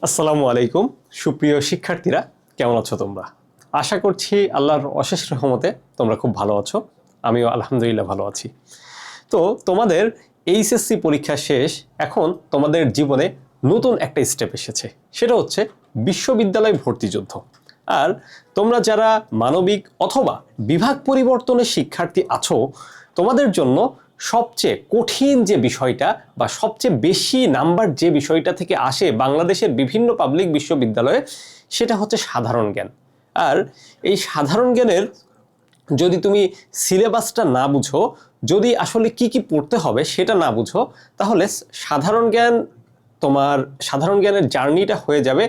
আসসালামু আলাইকুম সুপ্রিয় শিক্ষার্থীরা, কেমন আছো তোমরা? আশা করছি আল্লাহর অশেষ রহমতে তোমরা খুব ভালো আছো। আমিও আলহামদুলিল্লাহ ভালো আছি। তো তোমাদের এইচএসসি পরীক্ষা শেষ, এখন তোমাদের জীবনে নতুন একটা স্টেপ এসেছে, সেটা হচ্ছে বিশ্ববিদ্যালয় ভর্তি যুদ্ধ। আর তোমরা যারা মানবিক অথবা বিভাগ পরিবর্তনের শিক্ষার্থী আছো, তোমাদের জন্য সবচেয়ে কঠিন যে বিষয়টা বা সবচেয়ে বেশি নাম্বার যে বিষয়টা থেকে আসে বাংলাদেশের বিভিন্ন পাবলিক বিশ্ববিদ্যালয়ে, সেটা হচ্ছে সাধারণ জ্ঞান। আর এই সাধারণ জ্ঞানের যদি তুমি সিলেবাসটা না বুঝো, যদি আসলে কি কি পড়তে হবে সেটা না বুঝো, তাহলে সাধারণ জ্ঞানের জার্নিটা হয়ে যাবে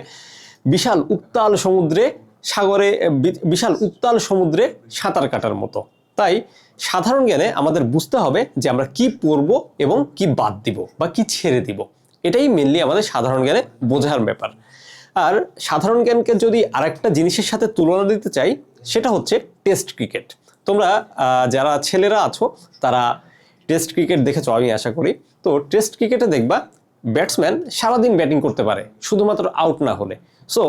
বিশাল উত্তাল সমুদ্রে সাঁতার কাটার মতো। তাই সাধারণ জ্ঞানে আমাদের বুঝতে হবে যে আমরা কি পড়ব এবং কি বাদ দিব বা কি ছেড়ে দিব, এটাই মেনলি আমাদের সাধারণ জ্ঞানে বোঝার ব্যাপার। আর সাধারণ জ্ঞানকে যদি আরেকটা জিনিসের সাথে তুলনা দিতে চাই, সেটা হচ্ছে টেস্ট ক্রিকেট। তোমরা যারা ছেলেরা আছো তারা টেস্ট ক্রিকেট দেখেছো আমি আশা করি। তো টেস্ট ক্রিকেটে দেখবা ব্যাটসম্যান সারাদিন ব্যাটিং করতে পারে শুধুমাত্র আউট না হলে। সো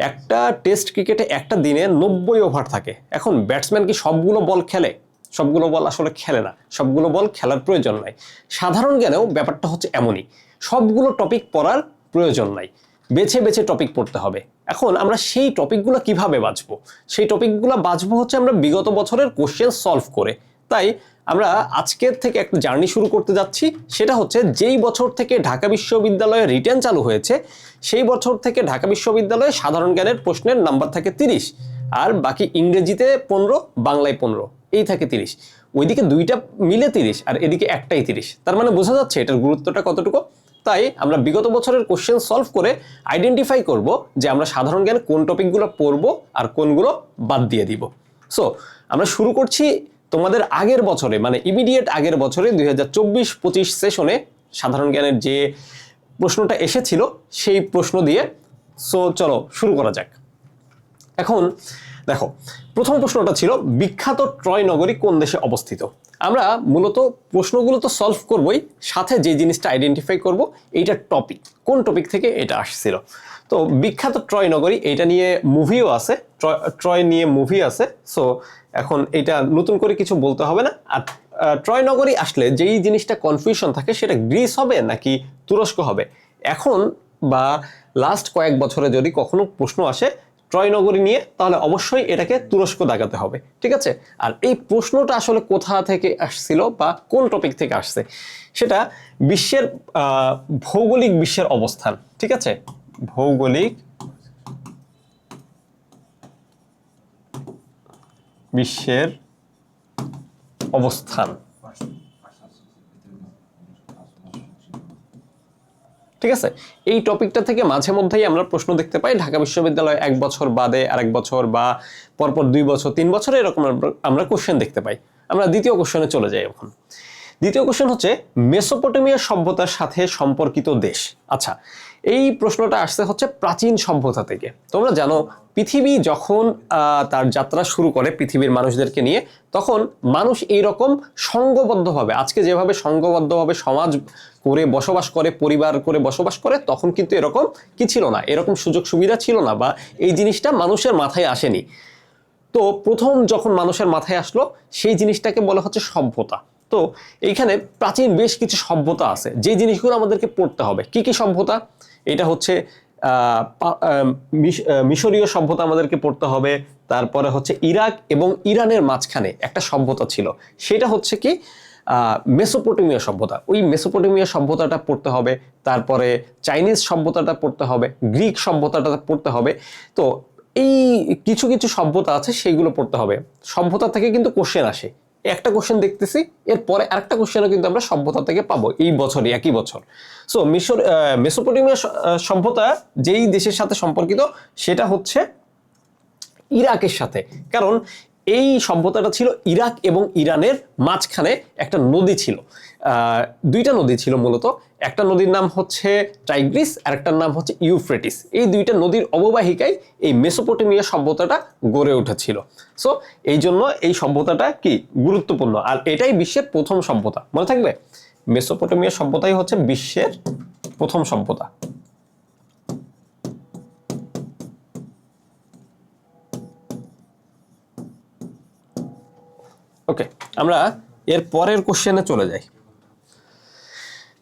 একটা টেস্ট ক্রিকেটে একটা দিনে 90 ওভার থাকে। এখন ব্যাটসম্যান কি সবগুলো বল খেলে? সবগুলো বল আসলে খেলে না, সবগুলো বল খেলার প্রয়োজন নাই। সাধারণ জ্ঞানেও ব্যাপারটা হচ্ছে এমনই, সবগুলো টপিক পড়ার প্রয়োজন নাই, বেছে বেছে টপিক পড়তে হবে। এখন আমরা সেই টপিকগুলো কিভাবে বাছবো? সেই টপিকগুলো বাছবো হচ্ছে আমরা বিগত বছরের কোশ্চেন সলভ করে। তাই আমরা আজকের থেকে একটা জার্নি শুরু করতে যাচ্ছি, সেটা হচ্ছে যেই বছর থেকে ঢাকা বিশ্ববিদ্যালয়ে রিটেন চালু হয়েছে, সেই বছর থেকে ঢাকা বিশ্ববিদ্যালয়ে সাধারণ জ্ঞানের প্রশ্নের নাম্বার থাকে 30, আর বাকি ইংরেজিতে 15, বাংলায় 15, এই থাকে 30। ওইদিকে দুইটা মিলে 30 আর এদিকে একটাই 30। তার মানে বোঝা যাচ্ছে এটার গুরুত্বটা কতটুকু। তাই আমরা বিগত বছরের কোশ্চেন সলভ করে আইডেন্টিফাই করব যে আমরা সাধারণ জ্ঞান কোন টপিকগুলো পড়বো আর কোনগুলো বাদ দিয়ে দিব। সো আমরা শুরু করছি তোমাদের আগের বছরে, মানে ইমিডিয়েট আগের বছরে 2024-25 সেশনে সাধারণ জ্ঞানের যে প্রশ্নটা এসেছিল সেই প্রশ্ন দিয়ে। সো চলো শুরু করা যাক। এখন দেখো, প্রথম প্রশ্নটা ছিল বিখ্যাত ট্রয় নগরী কোন দেশে অবস্থিত। আমরা মূলত প্রশ্নগুলো তো সলভ করবই, সাথে যে জিনিসটা আইডেন্টিফাই করব এইটা টপিক, কোন টপিক থেকে এটা আসছিল। তো বিখ্যাত ট্রয় নগরী, এটা নিয়ে মুভিও আছে, ট্রয় নিয়ে মুভি আছে। সো এখন এটা নতুন করে কিছু বলতে হবে না। আর ট্রয় নগরী আসলে যেই জিনিসটা কনফিউশন থাকে, সেটা গ্রিস হবে নাকি তুরস্ক হবে। এখন বা লাস্ট কয়েক বছরে যদি কখনো প্রশ্ন আসে ট্রয় নগরী নিয়ে, তাহলে অবশ্যই এটাকে তুরস্ক দাগাতে হবে, ঠিক আছে। আর এই প্রশ্নটা আসলে কোথা থেকে আসছিল বা কোন টপিক থেকে আসছে, সেটা বিশ্বের ভৌগোলিক বিশ্বের অবস্থান, ঠিক আছে, ভৌগোলিক বিশ্বের অবস্থান, ঠিক আছে। এই টপিকটা থেকে মাঝে মধ্যেই আমরা প্রশ্ন দেখতে পাই। ঢাকা বিশ্ববিদ্যালয়ে 1 বছর বাদে আরেক বছর বা পরপর 2 বছর 3 বছর এরকম আমরা কোশ্চেন দেখতে পাই। আমরা দ্বিতীয় কোশ্চেনে চলে যাই। এখন দ্বিতীয় কোশ্চেন হচ্ছে মেসোপটেমিয়া সভ্যতার সাথে সম্পর্কিত দেশ। আচ্ছা, এই প্রশ্নটা আসছে হচ্ছে প্রাচীন সভ্যতা থেকে। তোমরা জানো পৃথিবী যখন তার যাত্রা শুরু করে পৃথিবীর মানুষদেরকে নিয়ে, তখন মানুষ এইরকম সংঘবদ্ধভাবে, আজকে যেভাবে সংঘবদ্ধভাবে সমাজ করে বসবাস করে, পরিবার করে বসবাস করে, তখন কিন্তু এরকম কি ছিল না, এরকম সুযোগ সুবিধা ছিল না, বা এই জিনিসটা মানুষের মাথায় আসেনি। তো প্রথম যখন মানুষের মাথায় আসলো, সেই জিনিসটাকে বলা হচ্ছে সভ্যতা। তো এইখানে প্রাচীন বেশ কিছু সভ্যতা আছে, যে জিনিসগুলো আমাদেরকে পড়তে হবে। কি কি সভ্যতা? এটা হচ্ছে মিশরীয় সভ্যতা আমাদেরকে পড়তে হবে। তারপরে হচ্ছে ইরাক এবং ইরানের মাঝখানে একটা সভ্যতা ছিল, সেটা হচ্ছে কি মেসোপটেমিয়া সভ্যতা। ওই মেসোপটেমিয়া সভ্যতাটা পড়তে হবে। তারপরে চাইনিজ সভ্যতাটা পড়তে হবে, গ্রিক সভ্যতাটা পড়তে হবে। তো এই কিছু কিছু সভ্যতা আছে, সেইগুলো পড়তে হবে। সভ্যতা থেকে কিন্তু কোশ্চেন আসে, একটা কোশ্চেন দেখতেছি, এরপরে আরেকটা কোশ্চেনও কিন্তু আমরা সভ্যতা থেকে পাবো এই বছরই, একই বছর। সো মেসোপটেমিয়া সভ্যতা যেই দেশের সাথে সম্পর্কিত, সেটা হচ্ছে ইরাকের সাথে। কারণ এই সভ্যতাটা ছিল ইরাক এবং ইরানের মাঝখানে একটা নদী ছিল, দুইটা নদী ছিল মূলত। একটা নদীর নাম হচ্ছে টাইগ্রিস, আর একটার নাম হচ্ছে ইউফ্রেটিস। এই দুইটা নদীর অববাহিকায় এই মেসোপটেমিয়া সভ্যতাটা গড়ে উঠেছিল। সো এই জন্য এই সভ্যতাটা কি গুরুত্বপূর্ণ, আর এটাই বিশ্বের প্রথম সভ্যতা, মনে থাকবে। মেসোপটেমিয়া সভ্যতাই হচ্ছে বিশ্বের প্রথম সভ্যতা। আমরা এর পরের কোশ্চেনে চলে যাই।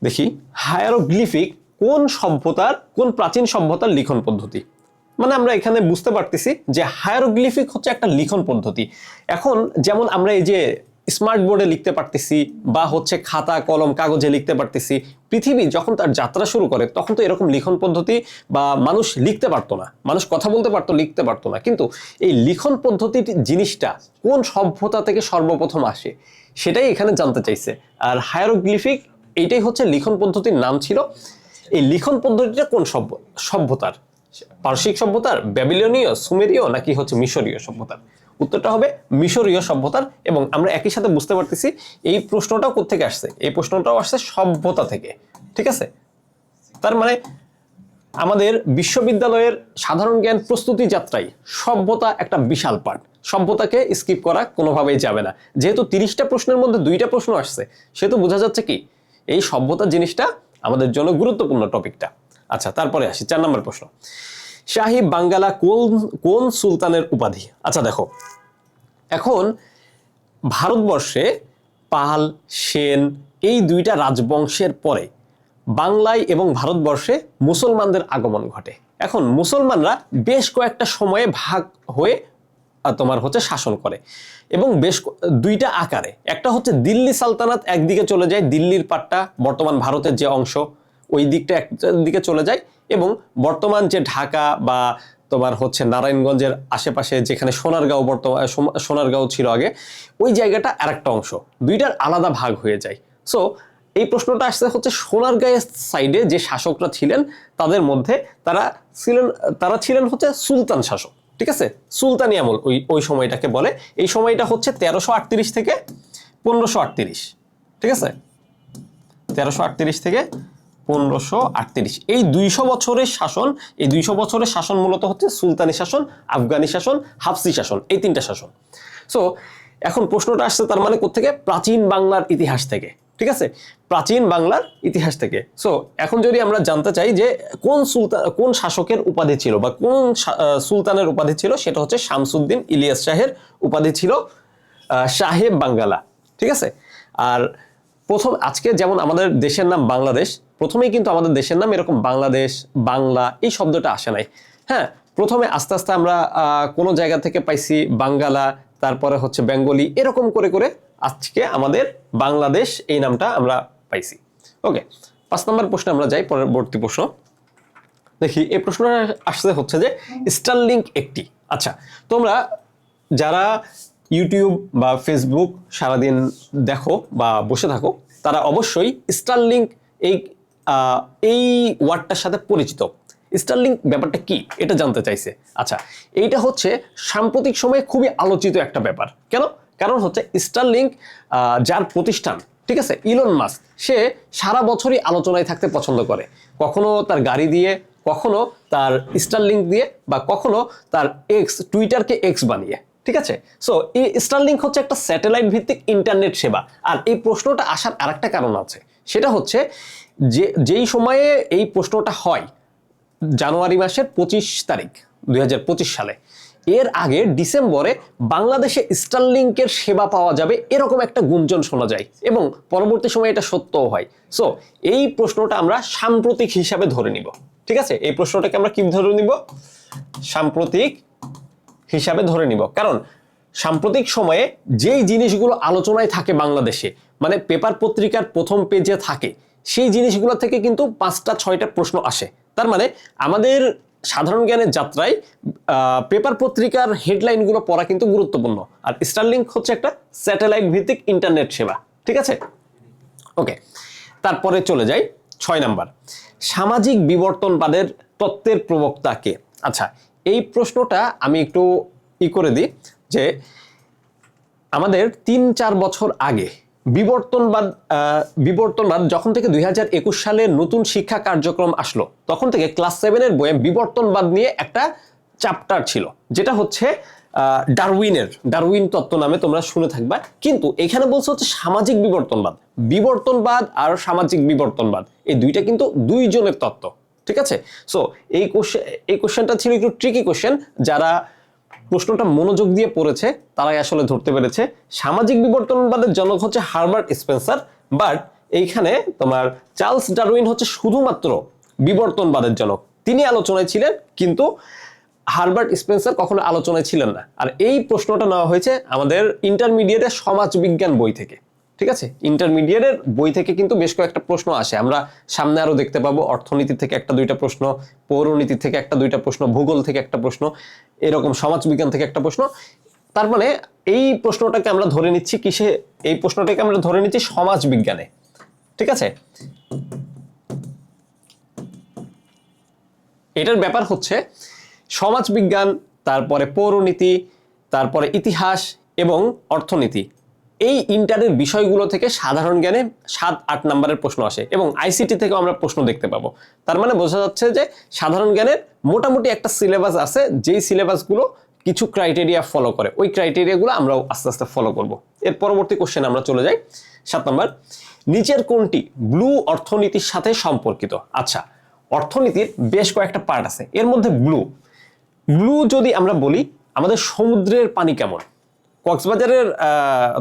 দেখি হায়ারোগ্লিফিক কোন সভ্যতার, কোন প্রাচীন সভ্যতার লিখন পদ্ধতি। মানে আমরা এখানে বুঝতে পারতেছি যে হায়ারোগ্লিফিক হচ্ছে একটা লিখন পদ্ধতি। এখন যেমন আমরা এই যে স্মার্ট বোর্ডে লিখতে পারতেছি বা হচ্ছে খাতা কলম কাগজে লিখতে পারতেছি, পৃথিবী যখন তার যাত্রা শুরু করে তখন তো এরকম লিখন পদ্ধতি বা মানুষ লিখতে পারতো না, মানুষ কথা বলতে পারতো, লিখতে পারতো না। কিন্তু এই লিখন পদ্ধতি জিনিসটা কোন সভ্যতা থেকে সর্বপ্রথম আসে সেটাই এখানে জানতে চাইছে। আর হায়ারোগ্লিফিক এইটাই হচ্ছে লিখন পদ্ধতির নাম ছিল। এই লিখন পদ্ধতিটা কোন সভ্যতার? পারসিক সভ্যতার, ব্যাবিলনীয়, সুমেরীয় নাকি হচ্ছে মিশরীয় সভ্যতার? উত্তরটা হবে মিশরীয় সভ্যতার। এবং আমরা একই সাথে বুঝতে পারতেছি এই প্রশ্নটাও কোত্থেকে আসছে, এই প্রশ্নটাও আসছে সভ্যতা থেকে। ঠিক আছে, তার মানে আমাদের বিশ্ববিদ্যালয়ের সাধারণ জ্ঞান প্রস্তুতি যাত্রায় সভ্যতা একটা বিশাল পার্ট। সভ্যতাকে স্কিপ করা কোনোভাবেই যাবে না। যেহেতু 30টা প্রশ্নের মধ্যে 2টা প্রশ্ন আসছে, সেহেতু বোঝা যাচ্ছে কি এই সভ্যতা জিনিসটা আমাদের জন্য গুরুত্বপূর্ণ টপিকটা। আচ্ছা, তারপরে আসি 4 নম্বর প্রশ্ন। শাহী বাঙ্গালা কোন সুলতানের উপাধি? আচ্ছা দেখো, এখন ভারতবর্ষে পাল, সেন এই 2টা রাজবংশের পরে বাংলায় এবং ভারতবর্ষে মুসলমানদের আগমন ঘটে। এখন মুসলমানরা বেশ কয়েকটা সময়ে ভাগ হয়ে তোমার হচ্ছে শাসন করে এবং বেশ 2টা আকারে। একটা হচ্ছে দিল্লি সালতানাত একদিকে চলে যায়, দিল্লির পাট্টা বর্তমান ভারতের যে অংশ ওই দিকটা একদিকে চলে যায়, এবং বর্তমান যে ঢাকা বা তোমার হচ্ছে নারায়ণগঞ্জের আশেপাশে যেখানে সোনারগাঁও, বর্তমান সোনারগাঁও ছিল আগে, ওই জায়গাটা আরেকটা অংশ, 2টার আলাদা ভাগ হয়ে যায়। সো এই প্রশ্নটা আসছে হচ্ছে সোনারগাঁয়ের সাইডে যে শাসকরা ছিলেন তাদের মধ্যে তারা ছিলেন হচ্ছে সুলতান শাসক। ঠিক আছে, সুলতানি আমল ওই সময়টাকে বলে। এই সময়টা হচ্ছে 1338 থেকে 1538। ঠিক আছে, 1338 থেকে 1538। এই 200 বছরের শাসন, এই 200 বছরের শাসন মূলত হচ্ছে সুলতানি শাসন, আফগানি শাসন, হাফসি শাসন, এই 3টা শাসন। সো এখন প্রশ্নটা আসছে তার মানে কোত্থেকে? প্রাচীন বাংলার ইতিহাস থেকে। ঠিক আছে, প্রাচীন বাংলার ইতিহাস থেকে। সো এখন যদি আমরা জানতে চাই যে কোন শাসকের উপাধি ছিল বা কোন সুলতানের উপাধি ছিল, সেটা হচ্ছে শামসুদ্দিন ইলিয়াস শাহের উপাধি ছিল শাহে বাঙ্গালা। ঠিক আছে, আর প্রথম আজকে যেমন আমাদের দেশের নাম বাংলাদেশ, প্রথমেই কিন্তু আমাদের দেশের নাম এরকম বাংলাদেশ, বাংলা এই শব্দটা আসে নাই। হ্যাঁ, প্রথমে আস্তে আস্তে আমরা কোনো জায়গা থেকে পাইছি বাঙ্গালা, তারপরে হচ্ছে বেঙ্গলি, এরকম করে করে আজকে আমাদের বাংলাদেশ এই নামটা আমরা পাইছি। ওকে, 5 নম্বর প্রশ্নে আমরা যাই। পরবর্তী প্রশ্ন দেখি, এই প্রশ্নটা আসছে হচ্ছে যে স্টারলিংক একটি। আচ্ছা, তোমরা যারা ইউটিউব বা ফেসবুক সারাদিন দেখো বা বসে থাকো, তারা অবশ্যই স্টারলিংক এই ওয়ার্ডটার সাথে পরিচিত। স্টারলিংক ব্যাপারটা কি এটা জানতে চাইছে। আচ্ছা, এইটা হচ্ছে সাম্প্রতিক সময়ে খুবই আলোচিত একটা ব্যাপার। কেন? কারণ হচ্ছে স্টারলিংক যার প্রতিষ্ঠান, ঠিক আছে, ইলন মাস্ক, সে সারা বছরই আলোচনায় থাকতে পছন্দ করে। কখনো তার গাড়ি দিয়ে, কখনো তার স্টারলিংক দিয়ে, বা কখনো তার টুইটারকে এক্স বানিয়ে। ঠিক আছে, সো এই স্টারলিংক হচ্ছে একটা স্যাটেলাইট ভিত্তিক ইন্টারনেট সেবা। আর এই প্রশ্নটা আসার আরেকটা কারণ আছে, সেটা হচ্ছে যেই সময়ে এই প্রশ্নটা হয় জানুয়ারি মাসের 25 তারিখ 2025 সালে, এর আগে ডিসেম্বরে বাংলাদেশে স্টারলিংকের সেবা পাওয়া যাবে এরকম একটা গুঞ্জন শোনা যায়, এবং পরবর্তী সময়ে এটা সত্যও হয়। সো এই প্রশ্নটা আমরা সাম্প্রতিক হিসাবে ধরে নিব। ঠিক আছে, এই প্রশ্নটাকে আমরা কি ধরে নিব? সাম্প্রতিক হিসাবে ধরে নিব। কারণ সাম্প্রতিক সময়ে যেই জিনিসগুলো আলোচনায় থাকে বাংলাদেশে, মানে পেপার পত্রিকার প্রথম পেজে থাকে, সেই জিনিসগুলো থেকে কিন্তু 5টা 6টা প্রশ্ন আসে। তার মানে আমাদের সাধারণ জ্ঞানের যাত্রায় পেপার পত্রিকার হেডলাইনগুলো পড়া কিন্তু গুরুত্বপূর্ণ। আর স্টারলিংক হচ্ছে একটা স্যাটেলাইট ভিত্তিক ইন্টারনেট সেবা। ঠিক আছে, ওকে, তারপরে চলে যাই 6 নাম্বার। সামাজিক বিবর্তনবাদের তত্ত্বের প্রবক্তা কে? আচ্ছা, এই প্রশ্নটা আমি একটু করে দিই যে আমাদের 3-4 বছর আগে বিবর্তনবাদ যখন থেকে 2021 সালে নতুন শিক্ষা কার্যক্রম আসলো, তখন থেকে ক্লাস 7-এর বইয়ে বিবর্তনবাদ নিয়ে একটা চ্যাপ্টার ছিল, যেটা হচ্ছে ডারউইন তত্ত্ব নামে তোমরা শুনে থাকবা। কিন্তু এখানে বলছে হচ্ছে সামাজিক বিবর্তনবাদ আর সামাজিক বিবর্তনবাদ, এই দুইটা কিন্তু দুইজনের তত্ত্ব। ঠিক আছে, সো এই কোশ্চেনটা ছিল একটু ট্রিকি কোশ্চেন। যারা প্রশ্নটা মনোযোগ দিয়ে পড়েছে তারাই আসলে ধরতে পেরেছে সামাজিক বিবর্তনবাদের জনক হচ্ছে হার্বার্ট স্পেন্সার, বাট এইখানে তোমার চার্লস ডারউইন হচ্ছে শুধুমাত্র বিবর্তনবাদের জনক। তিনি আলোচনায় ছিলেন, কিন্তু হার্বার্ট স্পেন্সার কখনো আলোচনায় ছিলেন না। আর এই প্রশ্নটা নেওয়া হয়েছে আমাদের ইন্টারমিডিয়েটের সমাজবিজ্ঞান বই থেকে। ঠিক আছে, ইন্টারমিডিয়েটের বই থেকে কিন্তু বেশ কয়েকটা প্রশ্ন আসে, আমরা সামনে আরো দেখতে পাবো। অর্থনীতি থেকে একটা দুইটা প্রশ্ন, পৌরনীতি থেকে একটা দুইটা প্রশ্ন, ভূগোল থেকে একটা প্রশ্ন, এরকম সমাজবিজ্ঞান থেকে একটা প্রশ্ন। তার মানে এই প্রশ্নটাকে আমরা ধরে নিচ্ছি কিসে, এই প্রশ্নটাকে আমরা ধরে নিচ্ছি সমাজ বিজ্ঞানে। ঠিক আছে, এটার ব্যাপার হচ্ছে সমাজ বিজ্ঞান, তারপরে পৌরনীতি, তারপরে ইতিহাস এবং অর্থনীতি, এই ইন্টারের বিষয়গুলো থেকে সাধারণ জ্ঞানে 7-8 নম্বরের প্রশ্ন আসে এবং আইসিটি থেকেও আমরা প্রশ্ন দেখতে পাবো। তার মানে বোঝা যাচ্ছে যে সাধারণ জ্ঞানের মোটামুটি একটা সিলেবাস আছে, যেই সিলেবাসগুলো কিছু ক্রাইটেরিয়া ফলো করে, ওই ক্রাইটেরিয়াগুলো আমরাও আস্তে আস্তে ফলো করব। এর পরবর্তী কোশ্চেন আমরা চলে যাই। 7 নম্বর, নিচের কোনটি ব্লু অর্থনীতির সাথে সম্পর্কিত? আচ্ছা, অর্থনীতির বেশ কয়েকটা পার্ট আছে, এর মধ্যে ব্লু যদি আমরা বলি, আমাদের সমুদ্রের পানি কেমন, কক্সবাজারের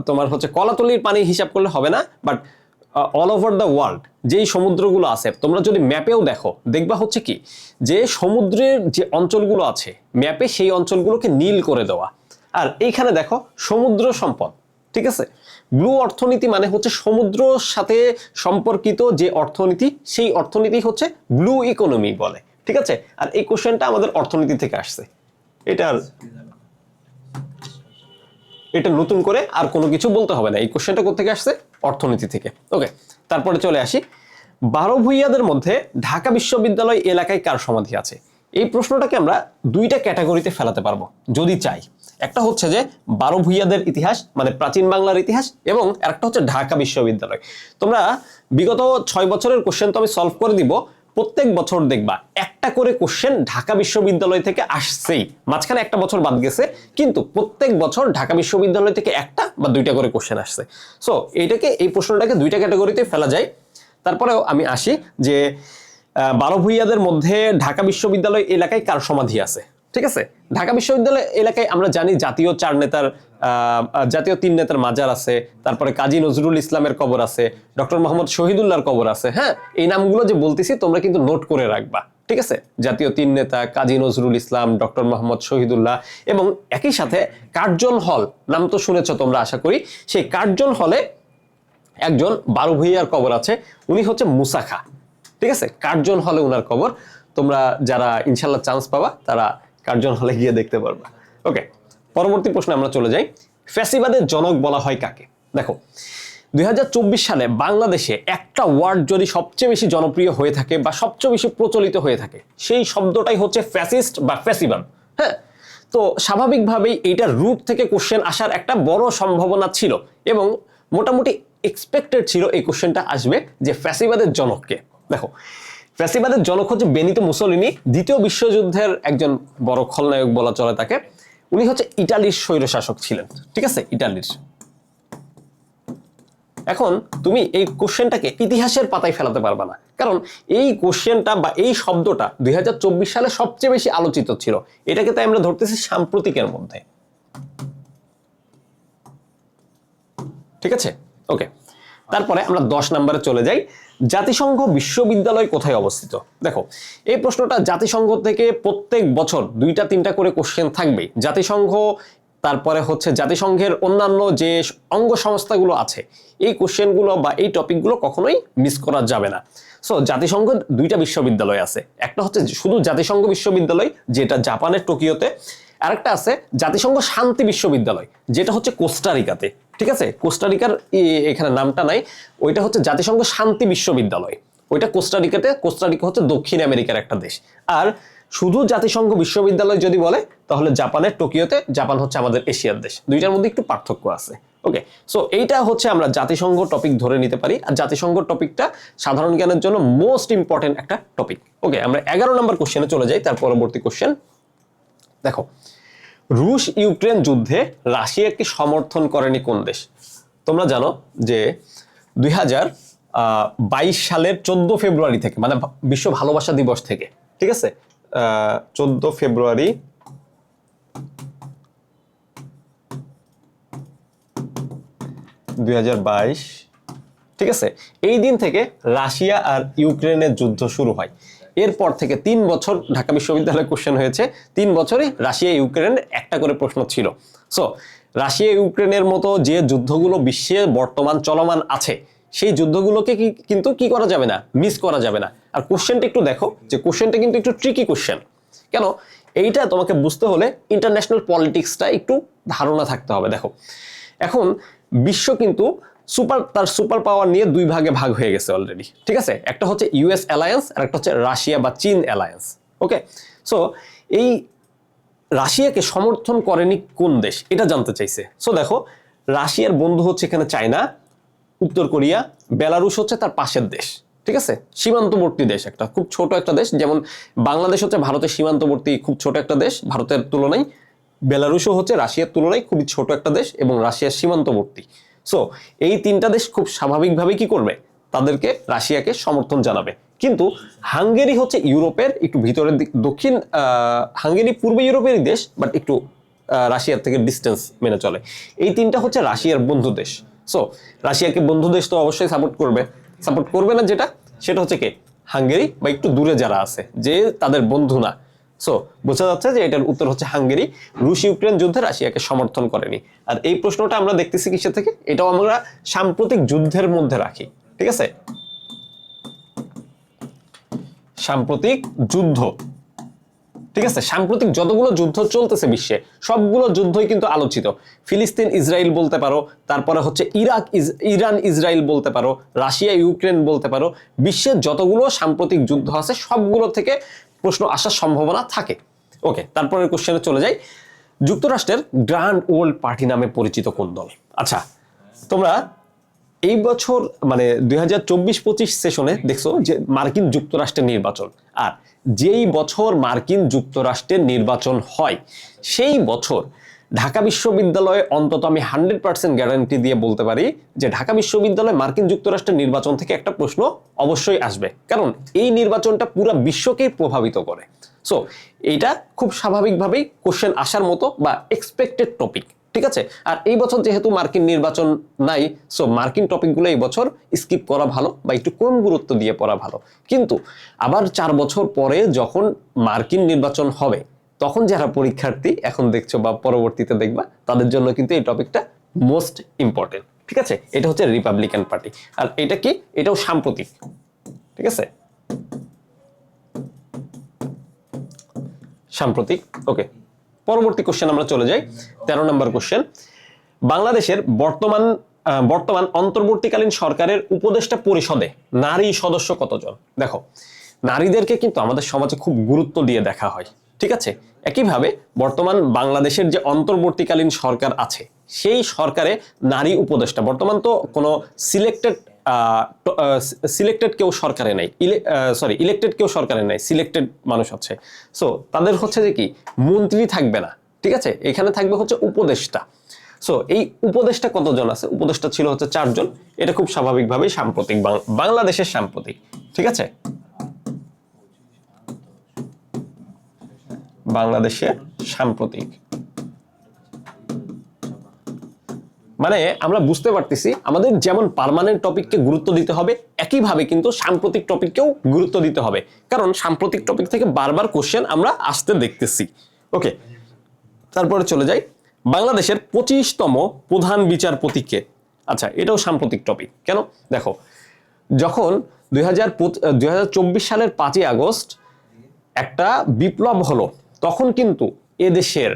তোমার হচ্ছে কলাতলির পানি হিসাব করলে হবে না, but all over the world যেই সমুদ্রগুলো আছে, তোমরা যদি ম্যাপেও দেখো, দেখবা হচ্ছে কি যে সমুদ্রের যে অঞ্চলগুলো আছে ম্যাপে, সেই অঞ্চলগুলোকে নীল করে দেওয়া। আর এইখানে দেখো সমুদ্র সম্পদ। ঠিক আছে, ব্লু অর্থনীতি মানে হচ্ছে সমুদ্রের সাথে সম্পর্কিত যে অর্থনীতি, সেই অর্থনীতি হচ্ছে ব্লু ইকোনমি বলে। ঠিক আছে, আর এই কোশ্চেনটা আমাদের অর্থনীতি থেকে আসছে। এটা নতুন করে আর কোনো কিছু বলতে হবে না, এই কোশ্চেনটা কোথেকে আসছে? অর্থনীতি থেকে। ওকে, তারপরে চলে আসি, 12 ভূঁইয়াদের মধ্যে ঢাকা বিশ্ববিদ্যালয় এলাকায় কার সমাধি আছে? এই প্রশ্নটাকে আমরা দুইটা ক্যাটাগরিতে ফেলাতে পারবো যদি চাই। একটা হচ্ছে যে 12 ভূঁইয়াদের ইতিহাস, মানে প্রাচীন বাংলার ইতিহাস, এবং আরেকটা হচ্ছে ঢাকা বিশ্ববিদ্যালয়। তোমরা বিগত 6 বছরের কোশ্চেন তো আমি সলভ করে দিব, প্রত্যেক বছর দেখবা একটা করে কোশ্চেন ঢাকা বিশ্ববিদ্যালয় থেকে আসছেই, মাঝখানে একটা বছর বাদ গেছে, কিন্তু প্রত্যেক বছর ঢাকা বিশ্ববিদ্যালয় থেকে একটা বা দুইটা করে কোশ্চেন আসছে। সো এই প্রশ্নটাকে দুইটা ক্যাটাগরিতে ফেলা যায়। তারপরেও আমি আসি যে 12 ভূঁইয়াদের মধ্যে ঢাকা বিশ্ববিদ্যালয় এলাকায় কার সমাধি আছে? ঠিক আছে, ঢাকা বিশ্ববিদ্যালয় এলাকায় আমরা জানি জাতীয় 3 নেতার মাজার আছে, তারপরে কাজী নজরুল ইসলামের কবর আছে, ডক্টর মোহাম্মদ শহীদুল্লাহর কবর আছে। হ্যাঁ, এই নামগুলো যে বলতেছি তোমরা কিন্তু নোট করে রাখবা। ঠিক আছে, জাতীয় 3 নেতা, কাজী নজরুল ইসলাম, ডক্টর মোহাম্মদ শহীদুল্লাহ, এবং একই সাথে কার্জন হল নাম তো শুনেছ তোমরা আশা করি। সেই কার্জন হলে একজন 12 ভূঁইয়ার কবর আছে, উনি হচ্ছে মুসা খাঁ। ঠিক আছে, কার্জন হলে উনার কবর। তোমরা যারা ইনশাল্লাহ চান্স পাবা তারা কার্জন হলে গিয়ে দেখতে পারবা। ওকে, পরবর্তী প্রশ্নে আমরা চলে যাই। ফ্যাসিবাদের জনক বলা হয় কাকে? দেখো, 2024 সালে বাংলাদেশে একটা ওয়ার্ড যদি সবচেয়ে বেশি জনপ্রিয় হয়ে থাকে বা সবচেয়ে বেশি প্রচলিত হয়ে থাকে, সেই শব্দটাই হচ্ছে ফ্যাসিস্ট বা ফ্যাসিবাদ। হ্যাঁ, তো স্বাভাবিকভাবেই এইটার রুট থেকে কোশ্চেন আসার একটা বড় সম্ভাবনা ছিল এবং মোটামুটি এক্সপেক্টেড ছিল এই কোশ্চেনটা আসবে যে ফ্যাসিবাদের জনককে। দেখো, ফ্যাসিবাদের জনক হচ্ছে বেনিতো মুসোলিনি, দ্বিতীয় বিশ্বযুদ্ধের একজন বড় খলনায়ক বলা চলে তাকে। উনি হচ্ছে ইটালির স্বৈরশাসক ছিলেন। ঠিক আছে, ইটালির। এখন তুমি এই কোশ্চেনটাকে ইতিহাসের পাতায় ফেলাতে পারবে না, কারণ এই কোশ্চেনটা বা এই শব্দটা 2024 সালে সবচেয়ে বেশি আলোচিত ছিল। এটাকে তাই আমরা ধরতেছি সাম্প্রতিকের মধ্যে। ঠিক আছে, ওকে। তারপরে আমরা 10 নম্বরে চলে যাই। জাতিসংঘ বিশ্ববিদ্যালয় কোথায় অবস্থিত? দেখো, এই প্রশ্নটা জাতিসংঘ থেকে প্রত্যেক বছর 2-3টা করে কোশ্চেন থাকবে। জাতিসংঘ, তারপরে হচ্ছে জাতিসংঘের অন্যান্য যে অঙ্গ সংস্থাগুলো আছে, এই কোশ্চেনগুলো বা এই টপিকগুলো কখনোই মিস করা যাবে না। সো জাতিসংঘ 2টা বিশ্ববিদ্যালয় আছে, একটা হচ্ছে শুধু জাতিসংঘ বিশ্ববিদ্যালয় যেটা জাপানের টোকিওতে, আরেকটা আছে জাতিসংঘ শান্তি বিশ্ববিদ্যালয় যেটা হচ্ছে কোস্টারিকাতে। ঠিক আছে, কোস্টারিকার এখানে নামটা নাই, ওইটা হচ্ছে জাতিসংঘ শান্তি বিশ্ববিদ্যালয়, ওইটা কোস্টারিকাতে। কোস্টারিকা হচ্ছে দক্ষিণ আমেরিকার একটা দেশ। আর শুধু জাতিসংঘ বিশ্ববিদ্যালয় যদি বলে তাহলে জাপানের টোকিওতে, জাপান হচ্ছে আমাদের এশিয়ার দেশ, দুইটার মধ্যে একটু পার্থক্য আছে। ওকে, সো এইটা হচ্ছে আমরা জাতিসংঘ টপিক ধরে নিতে পারি। আর জাতিসংঘ টপিকটা সাধারণ জ্ঞানের জন্য মোস্ট ইম্পর্টেন্ট একটা টপিক। ওকে, আমরা 11 নম্বর কোশ্চেনে চলে যাই। তার পরবর্তী কোশ্চেন দেখো, রুশ ইউক্রেন যুদ্ধে রাশিয়াকে সমর্থন করেনি কোন দেশ? তোমরা জানো যে 2022 সালের 14 ফেব্রুয়ারি থেকে, মানে বিশ্ব ভালোবাসা দিবস থেকে, ঠিক আছে, 14 ফেব্রুয়ারি 2022, ঠিক আছে। এই দিন থেকে রাশিয়া আর ইউক্রেনের যুদ্ধ শুরু হয়। এরপর থেকে 3 বছর ঢাকা বিশ্ববিদ্যালয়ে কোশ্চেন হয়েছে, 3 বছরই রাশিয়া ইউক্রেনের একটা করে প্রশ্ন ছিল। সো রাশিয়া ইউক্রেনের মতো যে যুদ্ধগুলো বিশ্বে বর্তমান চলমান আছে, সেই যুদ্ধগুলোকে কিন্তু কি করা যাবে না, মিস করা যাবে না। আর কোশ্চেনটা একটু দেখো, যে কোশ্চেনটা কিন্তু একটু ট্রিকি কোশ্চেন। কেন? এইটা তোমাকে বুঝতে হলে ইন্টারন্যাশনাল পলিটিক্সটা একটু ধারণা থাকতে হবে। দেখো, এখন বিশ্ব কিন্তু তার সুপার পাওয়ার নিয়ে 2 ভাগে ভাগ হয়ে গেছে অলরেডি, ঠিক আছে। একটা হচ্ছে ইউএস অ্যালায়েন্স আর একটা হচ্ছে রাশিয়া বা চীন অ্যালায়েন্স। ওকে, সো এই রাশিয়াকে সমর্থন করেনি কোন দেশ, এটা জানতে চাইছে। সো দেখো, রাশিয়ার বন্ধু হচ্ছে এখানে চায়না, উত্তর কোরিয়া, বেলারুশ হচ্ছে তার পাশের দেশ, ঠিক আছে, সীমান্তবর্তী দেশ, একটা খুব ছোট একটা দেশ। যেমন বাংলাদেশ হচ্ছে ভারতের সীমান্তবর্তী খুব ছোট একটা দেশ ভারতের তুলনায়, বেলারুশও হচ্ছে রাশিয়ার তুলনায় খুবই ছোট একটা দেশ এবং রাশিয়ার সীমান্তবর্তী। সো এই 3টা দেশ খুব স্বাভাবিকভাবে কি করবে, তাদেরকে রাশিয়াকে সমর্থন জানাবে। কিন্তু হাঙ্গেরি হচ্ছে ইউরোপের একটু ভিতরের দিক, দক্ষিণ হাঙ্গেরি পূর্ব ইউরোপেরই দেশ, বাট একটু রাশিয়ার থেকে ডিস্টেন্স মেনে চলে। এই 3টা হচ্ছে রাশিয়ার বন্ধু দেশ। সো রাশিয়াকে বন্ধু দেশ তো অবশ্যই সাপোর্ট করবে না, সেটা হচ্ছে কে, হাঙ্গেরি বা একটু দূরে যারা আছে, যে তাদের বন্ধু না। সো বোঝা যাচ্ছে যে এটার উত্তর হচ্ছে হাঙ্গেরি। রুশ ইউক্রেন যুদ্ধে রাশিয়াকে সমর্থন করেনি। আর এই প্রশ্নটা আমরা দেখতেছি কিসের থেকে, এটাও আমরা সাম্প্রতিক যুদ্ধের মধ্যে রাখি, ঠিক আছে। সাম্প্রতিক যুদ্ধ, ঠিক আছে। সাম্প্রতিক যতগুলো যুদ্ধ চলতেছে বিশ্বে, সবগুলো যুদ্ধই কিন্তু আলোচিত। ফিলিস্তিন ইসরায়েল বলতে পারো, তারপরে হচ্ছে ইরান ইসরায়েল বলতে পারো, রাশিয়া ইউক্রেন বলতে পারো। বিশ্বের যতগুলো সাম্প্রতিক যুদ্ধ আছে সবগুলো থেকে প্রশ্ন আসার সম্ভাবনা থাকে। ওকে, তারপরের কোশ্চেনে চলে যাই। যুক্তরাষ্ট্রের গ্র্যান্ড ওল্ড পার্টি নামে পরিচিত কোন দল? আচ্ছা, তোমরা এই বছর মানে 2024-25 সেশনে দেখছো যে মার্কিন যুক্তরাষ্ট্রের নির্বাচন, আর যেই বছর মার্কিন যুক্তরাষ্ট্রের নির্বাচন হয় সেই বছর ঢাকা বিশ্ববিদ্যালয়ে অন্তত আমি 100% গ্যারান্টি দিয়ে বলতে পারি যে ঢাকা বিশ্ববিদ্যালয়ে মার্কিন যুক্তরাষ্ট্রের নির্বাচন থেকে একটা প্রশ্ন অবশ্যই আসবে, কারণ এই নির্বাচনটা পুরো বিশ্বকেই প্রভাবিত করে। সো এইটা খুব স্বাভাবিকভাবেই কোশ্চেন আসার মতো বা এক্সপেক্টেড টপিক, ঠিক আছে। আর এই বছর যেহেতু মার্কিন নির্বাচন নাই, সো মার্কিন টপিকগুলো এই বছর স্কিপ করা ভালো বা একটু কম গুরুত্ব দিয়ে পড়া ভালো। কিন্তু আবার 4 বছর পরে যখন মার্কিন নির্বাচন হবে, তখন যারা পরীক্ষার্থী এখন দেখছো বা পরবর্তীতে দেখবা, তাদের জন্য কিন্তু এই টপিকটা মোস্ট ইম্পর্টেন্ট, ঠিক আছে। এটা হচ্ছে রিপাবলিকান পার্টি, আর এটা কি, এটাও সাম্প্রতিক, ঠিক আছে, সাম্প্রতিক। ওকে, পরবর্তী কোশ্চেন আমরা চলে যাই। 13 নম্বর কোশ্চেন। বাংলাদেশের বর্তমান অন্তর্বর্তীকালীন সরকারের উপদেষ্টা পরিষদে নারী সদস্য কতজন? দেখো, নারীদেরকে কিন্তু আমাদের সমাজে খুব গুরুত্ব দিয়ে দেখা হয়, ঠিক আছে। একইভাবে বর্তমান বাংলাদেশের যে অন্তর্বর্তীকালীন সরকার আছে, সেই সরকারে নারী উপদেষ্টা বর্তমান তো কোনো সিলেক্টেড কেউ সরকারে নাই, ইলেক্টেড কেউ সরকারে নাই, সিলেক্টেড মানুষ আছে। সো তাদের হচ্ছে যে কি, মন্ত্রী থাকবে না, ঠিক আছে, এখানে থাকবে হচ্ছে উপদেষ্টা। সো এই উপদেষ্টা কতজন আছে? উপদেষ্টা ছিল হচ্ছে 4 জন। এটা খুব স্বাভাবিকভাবেই সাম্প্রতিক, বাংলাদেশের সাম্প্রতিক, ঠিক আছে, বাংলাদেশের সাম্প্রতিক। মানে আমরা বুঝতে পারতেছি আমাদের যেমন পার্মানেন্ট টপিককে গুরুত্ব দিতে হবে, একইভাবে কিন্তু সাম্প্রতিক টপিককেও গুরুত্ব দিতে হবে, কারণ সাম্প্রতিক টপিক থেকে বারবার কোশ্চেন আমরা আসতে দেখতেছি। ওকে, তারপরে চলে যাই। বাংলাদেশের 25তম প্রধান বিচারপতিকে? আচ্ছা, এটাও সাম্প্রতিক টপিক। কেন? দেখো, যখন 2024 সালের 5ই আগস্ট একটা বিপ্লব হলো, তখন কিন্তু এদেশের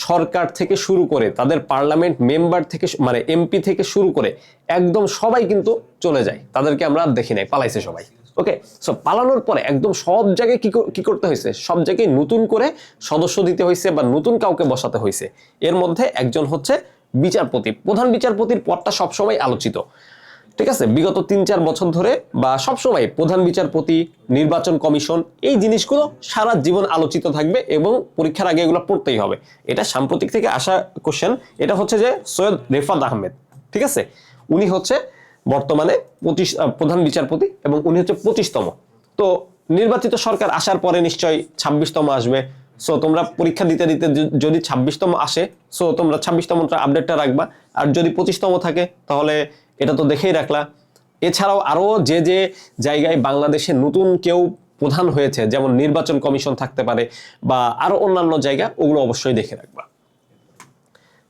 সরকার থেকে শুরু করে তাদের পার্লামেন্ট মেম্বার থেকে মানে এমপি থেকে শুরু করে একদম সবাই কিন্তু চলে যায়, তাদেরকে আমরা দেখি নাই, পালাইছে সবাই। ওকে, সো পালানোর পরে একদম সব জায়গায় কি করতে হয়েছে, সব জায়গায় নতুন করে সদস্য দিতে হয়েছে বা নতুন কাউকে বসাতে হয়েছে। এর মধ্যে একজন হচ্ছে বিচারপতি। প্রধান বিচারপতির পদটা সবসময় আলোচিত, ঠিক আছে, বিগত 3-4 বছর ধরে বা সবসময় প্রধান বিচারপতি, নির্বাচন কমিশন, এই জিনিসগুলো সারা জীবন আলোচিত থাকবে এবং পরীক্ষার আগে এগুলো পড়তেই হবে। এটা সাম্প্রতিক থেকে আসা কোশ্চেন। এটা হচ্ছে যে সৈয়দ রেফাত আহমেদ, ঠিক আছে, উনি হচ্ছে বর্তমানে প্রধান বিচারপতি এবং উনি হচ্ছে 25তম। তো নির্বাচিত সরকার আসার পরে নিশ্চয়ই 26তম আসবে। সো তোমরা পরীক্ষা দিতে দিতে যদি 26তম আসে, সো তোমরা 26তমটা আপডেটটা রাখবা। আর যদি 25তম থাকে তাহলে এটা তো দেখেই রাখলা। এছাড়াও আরো যে যে জায়গায় বাংলাদেশে নতুন কেউ প্রধান হয়েছে, যেমন নির্বাচন কমিশন থাকতে পারে বা আরো অন্যান্য জায়গা, ওগুলো অবশ্যই দেখে রাখবা।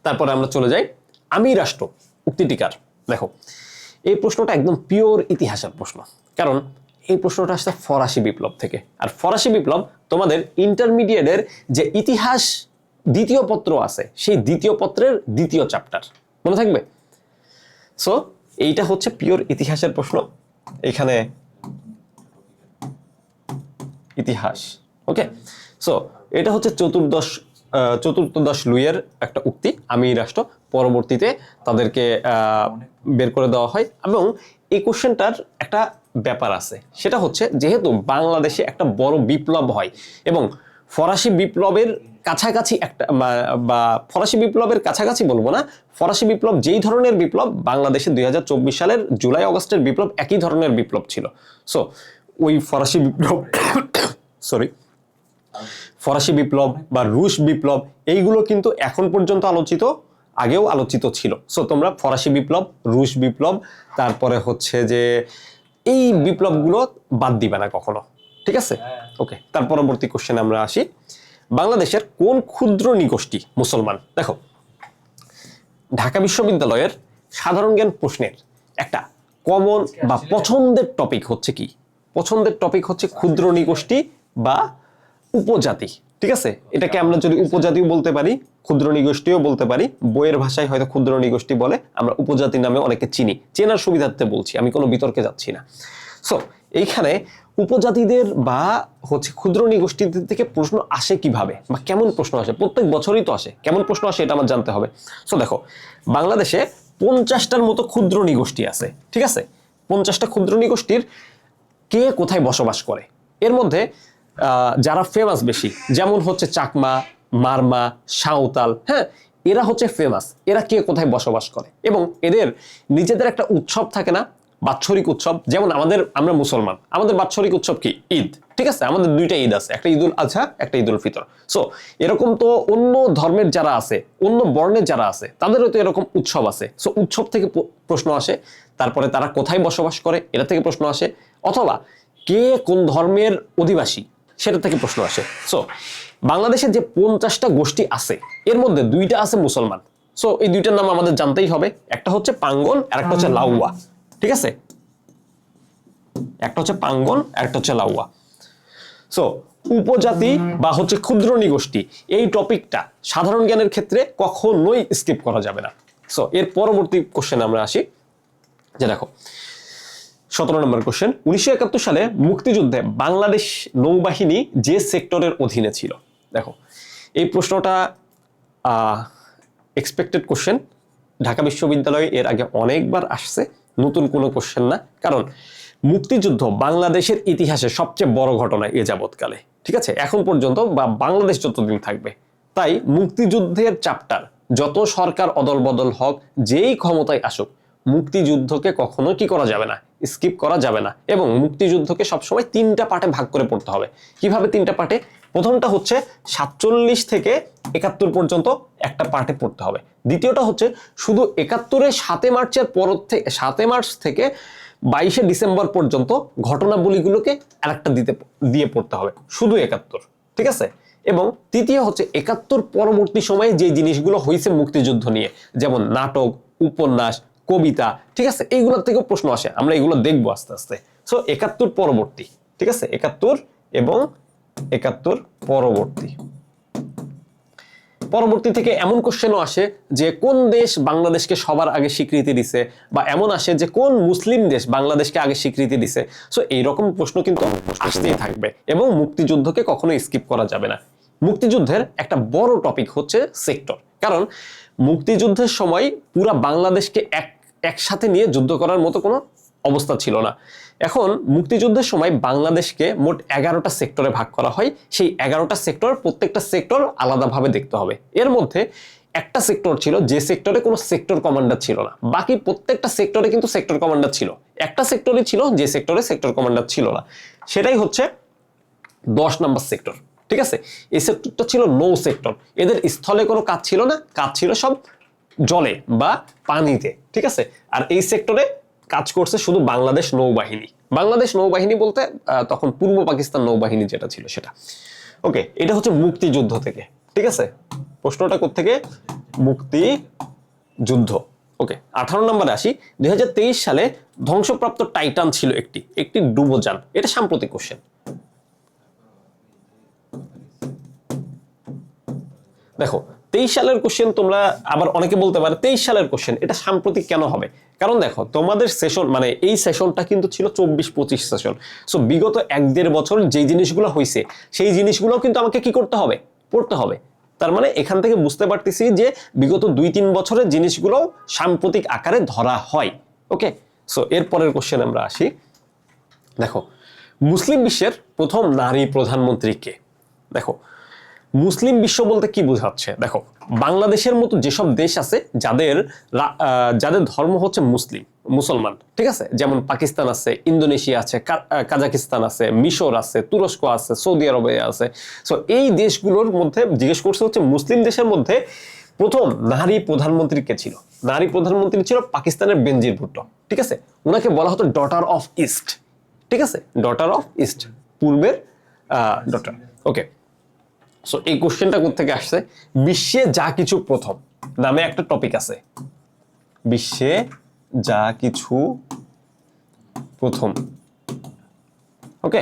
তারপরে আমরা চলে যাই আমি রাষ্ট্র উক্তিটিকার। দেখো এই প্রশ্নটা একদম পিওর ইতিহাসের প্রশ্ন, কারণ এই প্রশ্নটা আসছে ফরাসি বিপ্লব থেকে। আর ফরাসি বিপ্লব তোমাদের ইন্টারমিডিয়েটের যে ইতিহাস দ্বিতীয় পত্র আছে, সেই দ্বিতীয় পত্রের দ্বিতীয় চ্যাপ্টার মনে থাকবে। সো এইটা হচ্ছে পিওর ইতিহাসের প্রশ্ন। এখানে ইতিহাস, ওকে। সো এটা হচ্ছে চতুর্দশ লুইয়ের একটা উক্তি, আমি রাষ্ট্র। পরবর্তীতে তাদেরকে বের করে দেওয়া হয়। এবং এই কোশ্চেনটার একটা ব্যাপার আছে, সেটা হচ্ছে যেহেতু বাংলাদেশে একটা বড় বিপ্লব হয় এবং ফরাসি বিপ্লবের কাছাকাছি একটা বা ফরাসি বিপ্লবের কাছাকাছি বলবো না, ফরাসি বিপ্লব যেই ধরনের বিপ্লব, বাংলাদেশে 2024 সালের জুলাই অগস্টের বিপ্লব একই ধরনের বিপ্লব ছিল। সো ওই ফরাসি বিপ্লব ফরাসি বিপ্লব বা রুশ বিপ্লব, এইগুলো কিন্তু এখন পর্যন্ত আলোচিত, আগেও আলোচিত ছিল। সো তোমরা ফরাসি বিপ্লব, রুশ বিপ্লব, তারপরে হচ্ছে যে এই বিপ্লবগুলো বাদ দিবে না কখনো, ঠিক আছে? ওকে, তার পরবর্তী কোশ্চেনে আমরা আসি। বাংলাদেশের কোন ক্ষুদ্র নিগোষ্ঠী মুসলমান? দেখো ঢাকা বিশ্ববিদ্যালয়ের সাধারণ জ্ঞান প্রশ্নের একটা কমন বা পছন্দের টপিক হচ্ছে কি? পছন্দের টপিক হচ্ছে ক্ষুদ্র নিগোষ্ঠী বা উপজাতি, ঠিক আছে? এটাকে আমরা যদি উপজাতিও বলতে পারি, ক্ষুদ্র নিগোষ্ঠীও বলতে পারি। বইয়ের ভাষায় হয়তো ক্ষুদ্র নিগোষ্ঠী বলে, আমরা উপজাতি নামে অনেকে চিনি। চেনার সুবিধার্থে বলছি, আমি কোনো বিতর্কে যাচ্ছি না। সো এইখানে উপজাতিদের বা হচ্ছে ক্ষুদ্র নিগোষ্ঠীদের থেকে প্রশ্ন আসে কিভাবে বা কেমন প্রশ্ন আসে? প্রত্যেক বছরই তো আসে, কেমন প্রশ্ন আসে এটা আমার জানতে হবে। সো দেখো বাংলাদেশে 50টার মতো ক্ষুদ্র নিগোষ্ঠী আছে, ঠিক আছে? 50টা ক্ষুদ্র নিগোষ্ঠীর কে কোথায় বসবাস করে? এর মধ্যে যারা ফেমাস বেশি, যেমন হচ্ছে চাকমা, মারমা, সাঁওতাল, হ্যাঁ, এরা হচ্ছে ফেমাস। এরা কে কোথায় বসবাস করে এবং এদের নিজেদের একটা উৎসব থাকে না, বাৎসরিক উৎসব। যেমন আমরা মুসলমান, আমাদের বাৎসরিক উৎসব কি? ঈদ, ঠিক আছে? আমাদের দুইটা ঈদ আছে, একটা ঈদুল আজহা, একটা ঈদুল ফিতর। সো এরকম তো অন্য ধর্মের যারা আছে, অন্য বর্ণের যারা আছে, তাদেরও তো এরকম উৎসব আছে। সো উৎসব থেকে প্রশ্ন আসে। তারপরে তারা কোথায় বসবাস করে, এটা থেকে প্রশ্ন আসে। অথবা কে কোন ধর্মের অধিবাসী, সেটা থেকে প্রশ্ন আসে। সো বাংলাদেশের যে 50টা গোষ্ঠী আছে, এর মধ্যে 2টা আছে মুসলমান। সো এই 2টার নাম আমাদের জানতেই হবে। একটা হচ্ছে পাঙ্গন আর একটা হচ্ছে লাউয়া, ঠিক আছে? একটা হচ্ছে পাঙ্গন আর একটা হচ্ছে লাউয়া। সো উপজাতি বা হচ্ছে ক্ষুদ্র নিগোষ্ঠী, এই টপিকটা সাধারণ জ্ঞানের ক্ষেত্রে কখনোই স্কিপ করা যাবে না। সো এর পরবর্তী কোশ্চেন আমরা আসি, যে দেখো 17 নম্বর কোশ্চেন। 1971 সালে মুক্তিযুদ্ধে বাংলাদেশ নৌবাহিনী যে সেক্টরের অধীনে ছিল? দেখো এই প্রশ্নটা এক্সপেক্টেড কোশ্চেন। ঢাকা বিশ্ববিদ্যালয়ে এর আগে অনেকবার আসছে, নতুন কোনো কোশ্চেন না। কারণ মুক্তিযুদ্ধ বাংলাদেশের ইতিহাসে সবচেয়ে বড় ঘটনা এ যাবৎকালে, ঠিক আছে? এখন পর্যন্ত বা বাংলাদেশ যতদিন থাকবে। তাই মুক্তিযুদ্ধের চ্যাপ্টার, যত সরকার অদল বদল হোক, যেই ক্ষমতায় আসুক, মুক্তিযুদ্ধকে কখনো কি করা যাবে না, স্কিপ করা যাবে না। এবং মুক্তিযুদ্ধকে সবসময় 3টা পার্টে ভাগ করে পড়তে হবে। কিভাবে 3টা পার্টে? প্রথমটা হচ্ছে 47 থেকে 71 পর্যন্ত একটা পার্টে পড়তে হবে। দ্বিতীয়টা হচ্ছে শুধু 71-এ 7 মার্চের পর থেকে, 7 মার্চ থেকে 22 ডিসেম্বর পর্যন্ত ঘটনাবলীগুলোকে আরেকটা দিয়ে পড়তে হবে, শুধু 71, ঠিক আছে? এবং তৃতীয় হচ্ছে 71 পরবর্তী সময়ে যে জিনিসগুলো হয়েছে মুক্তিযুদ্ধ নিয়ে, যেমন নাটক, উপন্যাস, কবিতা, ঠিক আছে? এইগুলোর থেকেও প্রশ্ন আসে, আমরা এগুলো দেখবো আস্তে আস্তে। সো 71 পরবর্তী, ঠিক আছে? 71 এবং 71 পরবর্তী থেকে এমন কোশ্চেনও আসে যে কোন দেশ বাংলাদেশকে সবার আগে স্বীকৃতি দিছে, বা এমন আসে যে কোন মুসলিম দেশ বাংলাদেশকে আগে স্বীকৃতি দিছে। সো এইরকম প্রশ্ন কিন্তু আসতেই থাকবে এবং মুক্তিযুদ্ধকে কখনো স্কিপ করা যাবে না। মুক্তিযুদ্ধের একটা বড় টপিক হচ্ছে সেক্টর, কারণ মুক্তিযুদ্ধের সময় পুরা বাংলাদেশকে একসাথে নিয়ে যুদ্ধ করার মতো কোনো অবস্থা ছিল না। এখন মুক্তিযুদ্ধের সময় বাংলাদেশকে মোট 11টা সেক্টরে ভাগ করা হয়। সেই 11টা সেক্টর, প্রত্যেকটা সেক্টর আলাদাভাবে দেখতে হবে। এর মধ্যে একটা সেক্টর ছিল যে সেক্টরে কোনো সেক্টর কমান্ডার ছিল না, বাকি প্রত্যেকটা সেক্টরে কিন্তু সেক্টর কমান্ডার ছিল। একটা সেক্টরই ছিল যে সেক্টরে সেক্টর কমান্ডার ছিল না, সেটাই হচ্ছে 10 নম্বর সেক্টর, ঠিক আছে, এই সেক্টরটা ছিল নৌ সেক্টর, এদের স্থলে কোনো কাজ ছিল না, কাজ ছিল সব জলে বা পানিতে, ঠিক আছে। আর এই সেক্টরে কাজ করছে শুধু বাংলাদেশ নৌবাহিনী। বাংলাদেশ নৌবাহিনী বলতে তখন পূর্ব পাকিস্তান নৌবাহিনী যেটা ছিল সেটা। ওকে, এটা হচ্ছে মুক্তিযুদ্ধ থেকে, ঠিক আছে। প্রশ্নটা কোত্থেকে? মুক্তিযুদ্ধ। ওকে, 18 নম্বরে আসি। 2023 সালে ধ্বংসপ্রাপ্ত টাইটান ছিল একটি ডুবোযান। এটা সাম্প্রতিক কোশ্চেন। দেখো 23 সালের কোশ্চেন, তোমরা আবার অনেকে বলতে পারে 23 সালের কোশ্চেন, এটা সাম্প্রতিক কেন হবে? কারণ দেখো তোমাদের সেশন মানে এই সেশনটা কিন্তু ছিল 24-25 সেশন। সো বিগত 1-1.5 বছর যে জিনিসগুলো হয়েছে সেই জিনিসগুলো কিন্তু আমাকে কি করতে হবে? পড়তে হবে। তার মানে এখান থেকে বুঝতে পারতেছি যে বিগত 2-3 বছরের জিনিসগুলো সাম্প্রতিক আকারে ধরা হয়। ওকে, সো এরপরের কোশ্চেন আমরা আসি। দেখো মুসলিম বিশ্বের প্রথম নারী প্রধানমন্ত্রী কে? দেখো মুসলিম বিশ্ব বলতে কি বোঝাচ্ছে? দেখো বাংলাদেশের মতো যেসব দেশ আছে যাদের ধর্ম হচ্ছে মুসলমান, ঠিক আছে, যেমন পাকিস্তান আছে, ইন্দোনেশিয়া আছে, কাজাকিস্তান আছে, মিশর আছে, তুরস্ক আছে, সৌদি আরবে আছে। সো এই দেশগুলোর মধ্যে জিজ্ঞেস করছে হচ্ছে মুসলিম দেশের মধ্যে প্রথম নারী প্রধানমন্ত্রী কে ছিল? নারী প্রধানমন্ত্রী ছিল পাকিস্তানের বেনজির ভুট্টো, ঠিক আছে। ওনাকে বলা হতো ডটার অফ ইস্ট, ঠিক আছে, ডটার অফ ইস্ট, পূর্বের ডটার। ওকে, সো এই কোশ্চেনটা কোত্থেকে আসছে? বিশ্বে যা কিছু প্রথম নামে একটা টপিক আছে, বিশ্বে যা কিছু প্রথম। ওকে,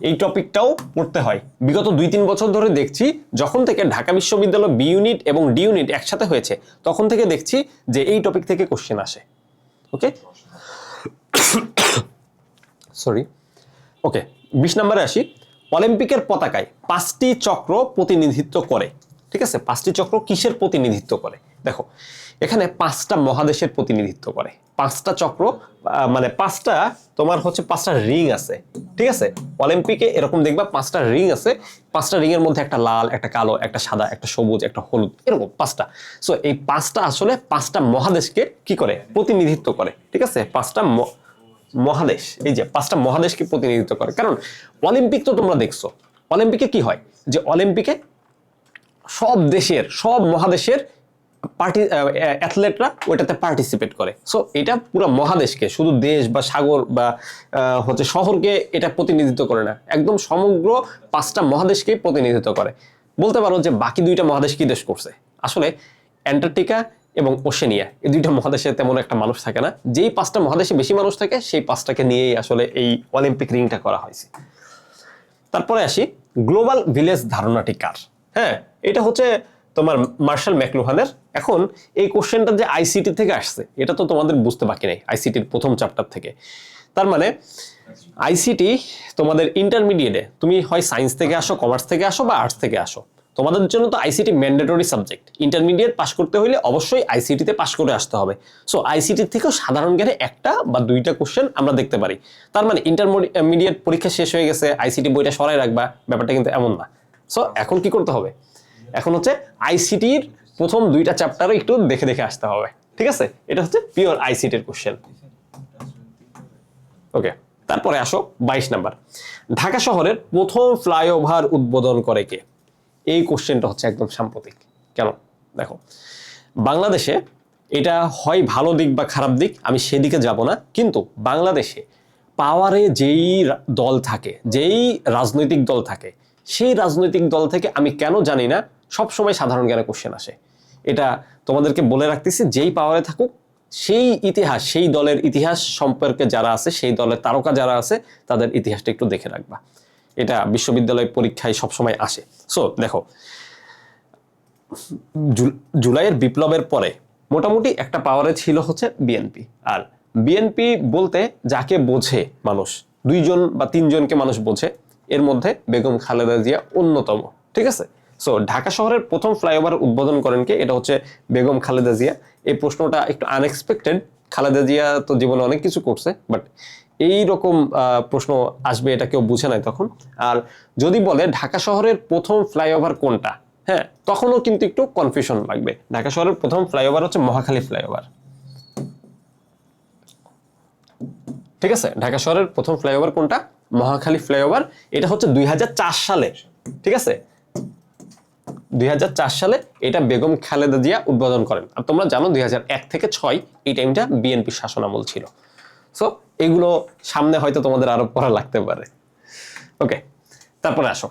এই টপিকটাও পড়তে হয়। বিগত 2-3 বছর ধরে দেখছি যখন থেকে ঢাকা বিশ্ববিদ্যালয় বি ইউনিট এবং ডি ইউনিট একসাথে হয়েছে তখন থেকে দেখছি যে এই টপিক থেকে কোশ্চেন আসে। ওকে, সরি। ওকে, 20 নম্বরে আসি। অলিম্পিকের পতাকায় 5টি চক্র প্রতিনিধিত্ব করে, ঠিক আছে। 5টি চক্র কিসের প্রতিনিধিত্ব করে? দেখো এখানে 5টা মহাদেশের প্রতিনিধিত্ব করে। 5টা চক্র মানে 5টা তোমার হচ্ছে 5টা রিং আছে, ঠিক আছে। অলিম্পিকে এরকম দেখবা 5টা রিং আছে, 5টা রিং এর মধ্যে একটা লাল, একটা কালো, একটা সাদা, একটা সবুজ, একটা হলুদ, এরকম 5টা। সো এই 5টা আসলে 5টা মহাদেশকে কি করে? প্রতিনিধিত্ব করে, ঠিক আছে। 5টা মহাদেশ, এই যে 5টা মহাদেশকে প্রতিনিধিত্ব করে। কারণ অলিম্পিক তো তোমরা দেখছো, অলিম্পিকে কি হয় যে অলিম্পিকে সব দেশের, সব মহাদেশের অ্যাথলেটরা ওইটাতে পার্টিসিপেট করে। সো এটা পুরো মহাদেশকে, শুধু দেশ বা সাগর বা হচ্ছে শহরকে এটা প্রতিনিধিত্ব করে না, একদম সমগ্র 5টা মহাদেশকে প্রতিনিধিত্ব করে। বলতে পারো যে বাকি 2টা মহাদেশ কি দেশ করছে? আসলে অ্যান্টার্কটিকা এবং ওশেনিয়া, এই 2টা মহাদেশে তেমন একটা মানুষ থাকে না। যেই 5টা মহাদেশে বেশি মানুষ থাকে সেই 5টাকে নিয়েই আসলে এই অলিম্পিক রিংটা করা হয়েছে। তারপরে আসি, গ্লোবাল ভিলেজ ধারণাটি কার? হ্যাঁ, এটা হচ্ছে তোমার মার্শাল ম্যাকলুহানের। এখন এই কোশ্চেনটা যে আইসিটি থেকে আসছে এটা তো তোমাদের বুঝতে বাকি নেই, আইসিটির প্রথম চ্যাপ্টার থেকে। তার মানে আইসিটি তোমাদের ইন্টারমিডিয়েটে তুমি হয় সায়েন্স থেকে আসো, কমার্স থেকে আসো বা আর্টস থেকে আসো, তোমাদের জন্য তো ICT mandatory subject. Intermediate pass করতে হলে অবশ্যই আইসিটিতে পাস করে আসতে হবে। সো আইসিটি থেকেও সাধারণ জ্ঞানে 1টা বা 2টা কোশ্চেন আমরা দেখতে পারি। তার মানে ইন্টারমিডিয়েট পরীক্ষা শেষ হয়ে গেছে, আইসিটি বইটা সরাই রাখবা, ব্যাপারটা কিন্তু এমন না। সো এখন কি করতে হবে? এখন হচ্ছে আইসিটির প্রথম 2টা চ্যাপ্টারও একটু দেখে দেখে আসতে হবে, ঠিক আছে। এটা হচ্ছে পিওর আইসিটির কোশ্চেন। ওকে, তারপরে আসো 22 নাম্বার। ঢাকা শহরের প্রথম ফ্লাইওভার উদ্বোধন করে কে? এই কোশ্চেনটা হচ্ছে একদম সাম্প্রতিক। কেন? দেখো বাংলাদেশে এটা হয় ভালো দিক বা খারাপ দিক, আমি সেদিকে যাব না, কিন্তু বাংলাদেশে পাওয়ারে যেই দল থাকে, যেই রাজনৈতিক দল থাকে, সেই রাজনৈতিক দল থেকে আমি কেন জানি না সবসময় সাধারণ জ্ঞানে কোশ্চেন আসে। এটা তোমাদেরকে বলে রাখতেছি, যেই পাওয়ারে থাকুক সেই ইতিহাস, সেই দলের ইতিহাস সম্পর্কে যারা আছে, সেই দলের তারকা যারা আছে তাদের ইতিহাসটা একটু দেখে রাখবা। এটা বিশ্ববিদ্যালয় পরীক্ষায় সবসময় আসে। সো দেখো জুলাইয়ের বিপ্লবের পরে মোটামুটি একটা পাওয়ারে ছিল হচ্ছে বিএনপি। আর বিএনপি বলতে যাকে বোঝে মানুষ, 2জন বা 3জনকে মানুষ বোঝে, এর মধ্যে বেগম খালেদা জিয়া অন্যতম, ঠিক আছে। সো ঢাকা শহরের প্রথম ফ্লাইওভার উদ্বোধন করেন কে? এটা হচ্ছে বেগম খালেদা জিয়া। এই প্রশ্নটা একটু আনএক্সপেক্টেড, খালেদা জিয়া তো জীবনে অনেক কিছু করছে, বাট এই রকম প্রশ্ন আসবে এটা কেউ বুঝে নাই তখন। আর যদি বলে ঢাকা শহরের প্রথম ফ্লাইওভার কোনটা, হ্যাঁ, তখনও কিন্তু একটু কনফিউশন লাগবে। ঢাকা শহরের প্রথম ফ্লাইওভার হচ্ছে মহাখালী ফ্লাইওভার, ঠিক আছে। ঢাকা শহরের প্রথম ফ্লাইওভার কোনটা? মহাখালী ফ্লাইওভার। এটা হচ্ছে 2004 সালে, ঠিক আছে। 2004 সালে এটা বেগম খালেদা জিয়া উদ্বোধন করেন। আর তোমরা জানো 2001 থেকে 6 এই টাইমটা বিএনপির শাসনামল ছিল। সো এগুলো সামনে হয়তো তোমাদের আরো পড়া লাগতে পারে। ওকে, তারপরে আসো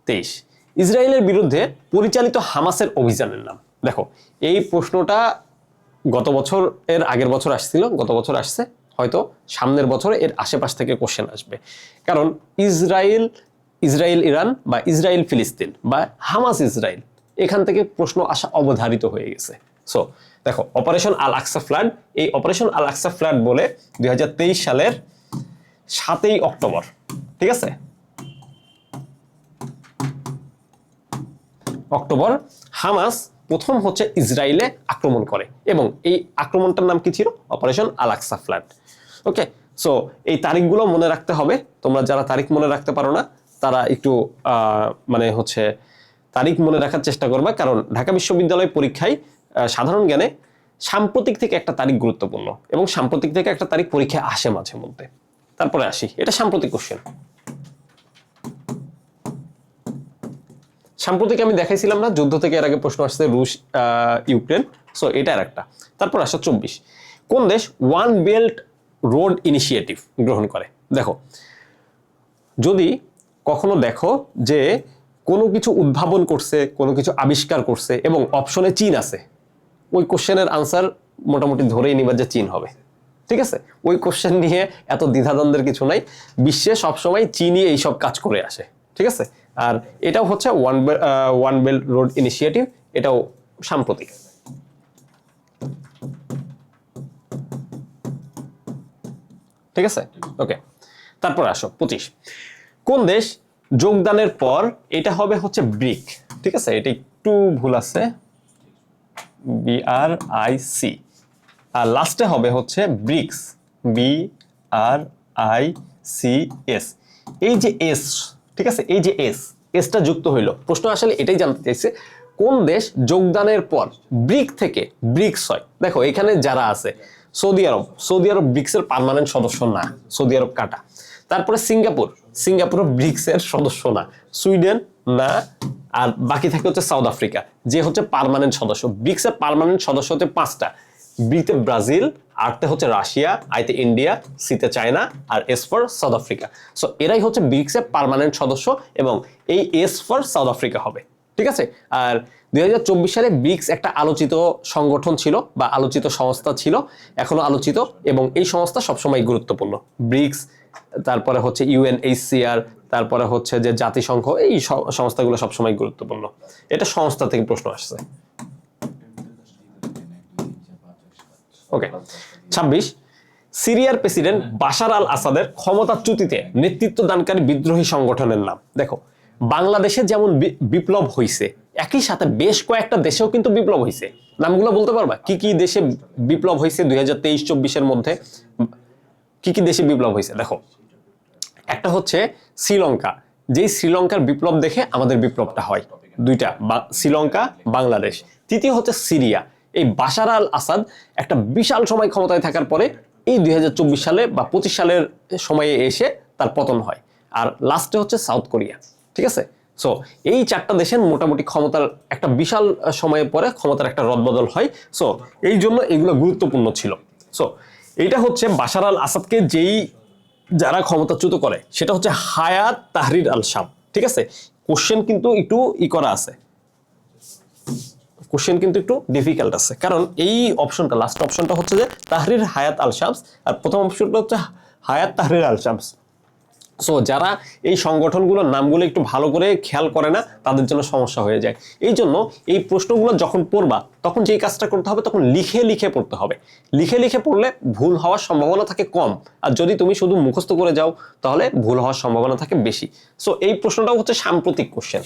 23, ইসরায়েলের বিরুদ্ধে পরিচালিত হামাসের অভিযানের নাম। দেখো এই প্রশ্নটা গত বছর এর আগের বছর আসছিল, গত বছর আসছে, হয়তো সামনের বছর এর আশেপাশ থেকে কোশ্চেন আসবে। কারণ ইসরায়েল ইরান বা ইসরায়েল ফিলিস্তিন বা হামাস ইসরায়েল, এখান থেকে প্রশ্ন আসা অবধারিত হয়ে গেছে। সো দেখো অপারেশন আল আকসা ফ্লাড, এই অপারেশন আল আকসা ফ্লাড বলে 2023 সালের 7ই অক্টোবর, ঠিক আছে, অক্টোবর হামাস প্রথম হচ্ছে ইসরায়েলে আক্রমণ করে এবং এই আক্রমণটার নাম কি ছিল? অপারেশন আল আকসা ফ্লাড। ওকে, সো এই তারিখগুলো মনে রাখতে হবে। তোমরা যারা তারিখ মনে রাখতে পারো না তারা একটু মানে হচ্ছে তারিখ মনে রাখার চেষ্টা করবে, কারণ ঢাকা বিশ্ববিদ্যালয় পরীক্ষায় সাধারণ জ্ঞানে সাম্প্রতিক থেকে একটা তারিখ গুরুত্বপূর্ণ এবং সাম্প্রতিক থেকে একটা তারিখ পরীক্ষায় আসে মাঝে মধ্যে। তারপরে আসি, এটা সাম্প্রতিক কোশ্চেন। সাম্প্রতিক আমি দেখাইছিলাম না, যুদ্ধ থেকে এর আগে প্রশ্ন আসছে রুশ ইউক্রেন, সো এটা আর একটা। তারপর আসো 24, কোন দেশ ওয়ান বেল্ট রোড ইনিশিয়েটিভ গ্রহণ করে? দেখো যদি কখনো দেখো যে কোনো কিছু উদ্ভাবন করছে, কোনো কিছু আবিষ্কার করছে এবং অপশনে চীন আছে, ওই কোশ্চেনের আনসার মোটামুটি ধরেই নিবা যে চীন হবে। ঠিক আছে, ওই কোশ্চেন নিয়ে এত দ্বিধাদ্বন্দ্বের কিছু নাই, বিশ্বে সবসময় চীনই এইসব কাজ করে আসে। ঠিক আছে, আর এটাও হচ্ছে ওয়ান বেল্ট রোড ইনিশিয়েটিভ, এটাও সাম্প্রতিক। ঠিক আছে, ওকে, তারপর আসো 25, কোন দেশ যোগদানের পর, এটা হবে হচ্ছে ব্রিক। ঠিক আছে, এটা একটু ভুল আছে, BRIC, আর লাস্টে হবে হচ্ছে ব্রিক্স, BRICS। এই যে এস, ঠিক আছে, এই যে এসটা যুক্ত হইলো, প্রশ্ন আসলে এটাই জানতে চাইছে কোন দেশ যোগদানের পর ব্রিক থেকে ব্রিক্স হয়। দেখো এখানে যারা আছে, সৌদি আরব ব্রিক্সের পার্মানেন্ট সদস্য না, সৌদি আরব কাটা। তারপরে সিঙ্গাপুর ব্রিক্সের সদস্য না, সুইডেন না, আর বাকি থাকে হচ্ছে সাউথ আফ্রিকা, যে হচ্ছে পার্মানেন্ট সদস্য। ব্রিক্সের পার্মানেন্ট সদস্য হচ্ছে 5টা, বিতে ব্রাজিল, আরতে হচ্ছে রাশিয়া, আইতে ইন্ডিয়া, সিতে চায়না, আর S for South Africa. So এরাই হচ্ছে ব্রিক্সের পার্মানেন্ট সদস্য এবং এই এস ফর সাউথ আফ্রিকা হবে। ঠিক আছে, আর 2024 সালে ব্রিক্স একটা আলোচিত সংগঠন ছিল বা আলোচিত সংস্থা ছিল, এখনো আলোচিত, এবং এই সংস্থা সবসময় গুরুত্বপূর্ণ। ব্রিক্স, তারপরে হচ্ছে UNHCR, তারপরে হচ্ছে যে জাতিসংঘ, এই সংস্থাগুলো সবসময় গুরুত্বপূর্ণ। এটা সংস্থা থেকে প্রশ্ন আসছে। ওকে, 26, সিরিয়ার প্রেসিডেন্ট বাশার আল আসাদের ক্ষমতাচ্যুতিতে নেতৃত্ব দানকারী বিদ্রোহী সংগঠনের নাম। দেখো বাংলাদেশে যেমন বিপ্লব হয়েছে, একই সাথে বেশ কয়েকটা দেশেও কিন্তু বিপ্লব হয়েছে। নামগুলো বলতে পারবা কি কি দেশে বিপ্লব হয়েছে 2023-24 মধ্যে? কি কি দেশে বিপ্লব হয়েছে? দেখো একটা হচ্ছে শ্রীলঙ্কা, যেই শ্রীলঙ্কার বিপ্লব দেখে আমাদের বিপ্লবটা হয়, দুইটা, শ্রীলঙ্কা, বাংলাদেশ। তৃতীয় হচ্ছে সিরিয়া, এই বাশার আল আসাদ একটা বিশাল সময় ক্ষমতায় থাকার পরে এই 2024 সালে বা 25 সালের সময়ে এসে তার পতন হয়। আর লাস্টে হচ্ছে সাউথ কোরিয়া। ঠিক আছে, সো এই 4টা দেশের মোটামুটি ক্ষমতার একটা বিশাল সময়ের পরে ক্ষমতার একটা রদবদল হয়। সো এই জন্য এগুলো গুরুত্বপূর্ণ ছিল। সো এইটা হচ্ছে বাশার আল আসাদকে যেই যারা ক্ষমতাচ্যুত করে সেটা হচ্ছে হায়াত তাহরির আল শাম। ঠিক আছে, কোশ্চেন কিন্তু একটু করা আছে, কোশ্চেন কিন্তু একটু ডিফিকাল্ট আছে, কারণ এই অপশনটা, লাস্ট অপশনটা হচ্ছে যে তাহরির হায়াত আল শামস, আর প্রথম অপশনটা হচ্ছে হায়াত তাহরির আল শামস। সো যারা এই সংগঠনগুলোর নামগুলো একটু ভালো করে খেয়াল করে না, তাদের জন্য সমস্যা হয়ে যায়। এই জন্য এই প্রশ্নগুলো যখন পড়বা তখন যেই কাজটা করতে হবে, তখন লিখে লিখে পড়তে হবে। লিখে লিখে পড়লে ভুল হওয়ার সম্ভাবনা থাকে কম, আর যদি তুমি শুধু মুখস্থ করে যাও তাহলে ভুল হওয়ার সম্ভাবনা থাকে বেশি। সো এই প্রশ্নটাও হচ্ছে সাম্প্রতিক কোশ্চেন,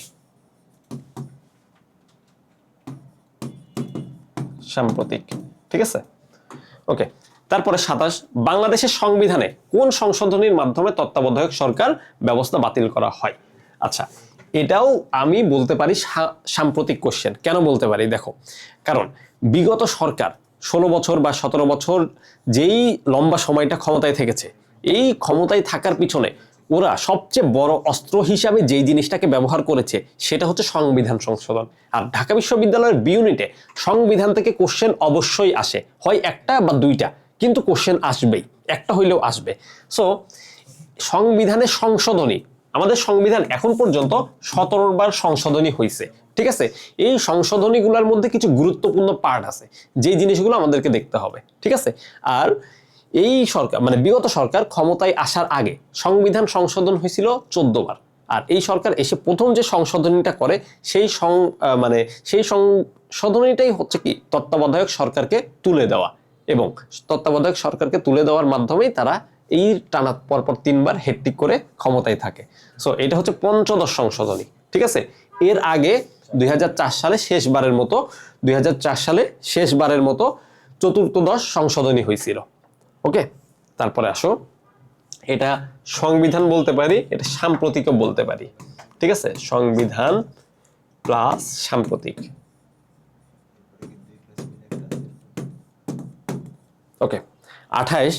সাম্প্রতিক। ঠিক আছে, ওকে, তারপরে 27, বাংলাদেশের সংবিধানে কোন সংশোধনীর মাধ্যমে তত্ত্বাবধায়ক সরকার ব্যবস্থা বাতিল করা হয়? আচ্ছা, এটাও আমি বলতে পারি সাম্প্রতিক কোশ্চেন। কেন বলতে পারি? দেখো, কারণ বিগত সরকার 16 বছর বা 17 বছর যেই লম্বা সময়টা ক্ষমতায় থেকেছে, এই ক্ষমতায় থাকার পিছনে ওরা সবচেয়ে বড় অস্ত্র হিসাবে যেই জিনিসটাকে ব্যবহার করেছে সেটা হচ্ছে সংবিধান সংশোধন। আর ঢাকা বিশ্ববিদ্যালয়ের বি ইউনিটে সংবিধান থেকে কোশ্চেন অবশ্যই আসে, হয় একটা বা দুইটা, কিন্তু কোশ্চেন আসবেই, একটা হইলেও আসবে। সো সংবিধানের সংশোধনী, আমাদের সংবিধান এখন পর্যন্ত 17 বার সংশোধনী হয়েছে, ঠিক আছে। এই সংশোধনীগুলোর মধ্যে কিছু গুরুত্বপূর্ণ পার্ট আছে যেই জিনিসগুলো আমাদেরকে দেখতে হবে, ঠিক আছে। আর এই সরকার মানে বিগত সরকার ক্ষমতায় আসার আগে সংবিধান সংশোধন হয়েছিল 14 বার। আর এই সরকার এসে প্রথম যে সংশোধনীটা করে সেই সংশোধনীটাই হচ্ছে কি তত্ত্বাবধায়ক সরকারকে তুলে দেওয়া, এবং তত্ত্বাবধায়ক সরকারকে তুলে দেওয়ার মাধ্যমেই তারা এই টানা পরপর 3 বার হ্যাট্রিক করে ক্ষমতায় থাকে। সো এটা হচ্ছে পঞ্চদশ সংশোধনী, ঠিক আছে। এর আগে 2004 সালে শেষবারের মতো চতুর্থদশ সংশোধনী হয়েছিল। ওকে, তারপরে আসো, এটা সংবিধান বলতে পারি, এটা সাম্প্রতিকও বলতে পারি, ঠিক আছে। সংবিধান প্লাস সাম্প্রতিক। ওকে, 28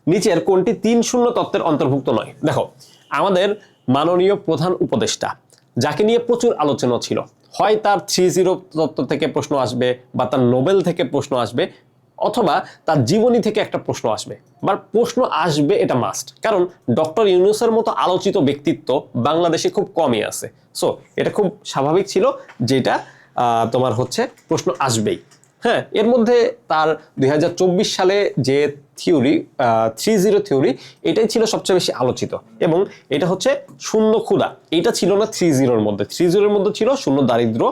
নিচের কোনটি 3-0 তত্ত্বের অন্তর্ভুক্ত নয়? দেখো, আমাদের মাননীয় প্রধান উপদেষ্টা যাকে নিয়ে প্রচুর আলোচনা ছিল, হয় তার 3-0 তত্ত্ব থেকে প্রশ্ন আসবে, বা তার নোবেল থেকে প্রশ্ন আসবে, অথবা তার জীবনী থেকে একটা প্রশ্ন আসবে, বা প্রশ্ন আসবে, এটা মাস্ট। কারণ ডক্টর ইউনূসের মতো আলোচিত ব্যক্তিত্ব বাংলাদেশে খুব কমই আছে। সো এটা খুব স্বাভাবিক ছিল যেটা তোমার হচ্ছে প্রশ্ন আসবেই। হ্যাঁ, এর মধ্যে তার 2024 সালে যে থিওরি 3-0 থিওরি, এটাই ছিল সবচেয়ে বেশি আলোচিত, এবং এটা হচ্ছে শূন্য ক্ষুধা। এটা ছিল না 3-0-র মধ্যে। 3-0-র মধ্যে ছিল শূন্য দারিদ্র,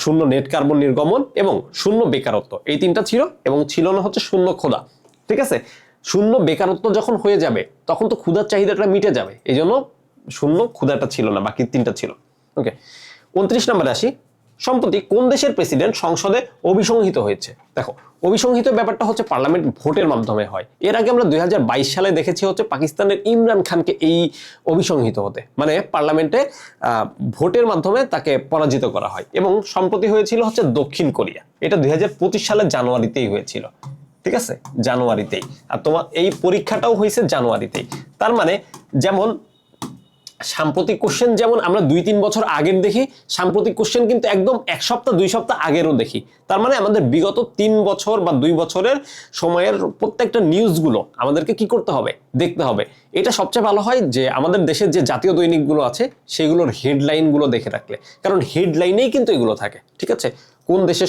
শূন্য নেট কার্বন নির্গমন এবং শূন্য বেকারত্ব, এই তিনটা ছিল, এবং ছিল না হচ্ছে শূন্য ক্ষুধা, ঠিক আছে। শূন্য বেকারত্ব যখন হয়ে যাবে তখন তো ক্ষুধার চাহিদাটা মিটে যাবে, এই জন্য শূন্য ক্ষুধাটা ছিল না, বাকি তিনটা ছিল। ওকে, 29 নম্বরে আসি। সম্প্রতি কোন দেশের প্রেসিডেন্ট সংসদে অভিসংহিত হয়েছে? দেখো, অভিসংহিত ব্যাপারটা হচ্ছে পার্লামেন্ট ভোটের মাধ্যমে হয়। এর আগে আমরা 2022 সালে দেখেছি হচ্ছে পাকিস্তানের ইমরান খানকে এই অভিসংহিত হতে, মানে পার্লামেন্টে ভোটের মাধ্যমে তাকে পরাজিত করা হয়। এবং সম্প্রতি হয়েছিল হচ্ছে দক্ষিণ কোরিয়া, এটা 2025 সালের জানুয়ারিতেই হয়েছিল, ঠিক আছে, জানুয়ারিতেই। আর তোমার এই পরীক্ষাটাও হয়েছে জানুয়ারিতেই। তার মানে যেমন সাম্প্রতিক কোশ্চেন যেমন আমরা 2-3 বছর আগের দেখি, সাম্প্রতিক কোশ্চেন কিন্তু একদম 1 সপ্তাহ 2 সপ্তাহ আগেরও দেখি। তার মানে আমাদের বিগত 3 বছর বা 2 বছরের সময়ের প্রত্যেকটা নিউজগুলো আমাদেরকে কি করতে হবে, দেখতে হবে। এটা সবচেয়ে ভালো হয় যে আমাদের দেশের যে জাতীয় দৈনিকগুলো আছে সেগুলোর হেডলাইনগুলো দেখে রাখলে, কারণ হেডলাইনেই কিন্তু এগুলো থাকে, ঠিক আছে। কোন দেশে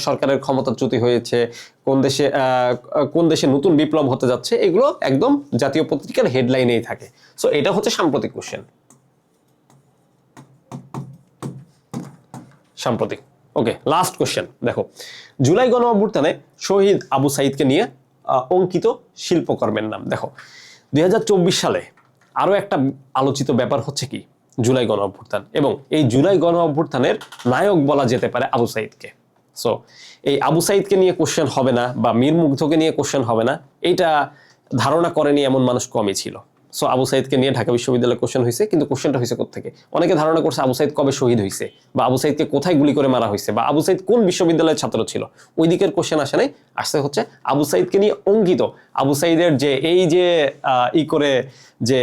সরকারের ক্ষমতাচ্যুতি হয়েছে, কোন দেশে নতুন বিপ্লব হতে যাচ্ছে, এগুলো একদম জাতীয় পত্রিকার হেডলাইনেই থাকে। সো এটা হচ্ছে সাম্প্রতিক কোশ্চেন, সাম্প্রতিক। ওকে, লাস্ট কোশ্চেন দেখো, জুলাই গণ অভ্যুত্থানে শহীদ আবু সাইদকে নিয়ে অঙ্কিত শিল্পকর্মের নাম। দেখো, 2024 সালে আরো একটা আলোচিত ব্যাপার হচ্ছে কি জুলাই গণ অভ্যুত্থান, এবং এই জুলাই গণ অভ্যুত্থানের নায়ক বলা যেতে পারে আবু সাইদকে। সো এই আবু সাইদকে নিয়ে কোশ্চেন হবে না, বা মীর মুগ্ধকে নিয়ে কোশ্চেন হবে না, এইটা ধারণা করেনি এমন মানুষ কমই ছিল। সো আবু সাইদকে নিয়ে ঢাকা বিশ্ববিদ্যালয়ে কোশ্চেন হয়েছে, কিন্তু কোশ্চেনটা হয়েছে কোত্থেকে? অনেকে ধারণা করছে আবু সাইদ কবে শহীদ হয়েছে, বা আবু সাইদকে কোথায় গুলি করে মারা হয়েছে, বা আবু সাইদ কোন বিশ্ববিদ্যালয়ের ছাত্র ছিল, ওই দিকের কোশ্চেন আসে নাই। আসছে হচ্ছে আবু সাইদকে নিয়ে অঙ্কিত, আবু সাইদের যে এই যে করে যে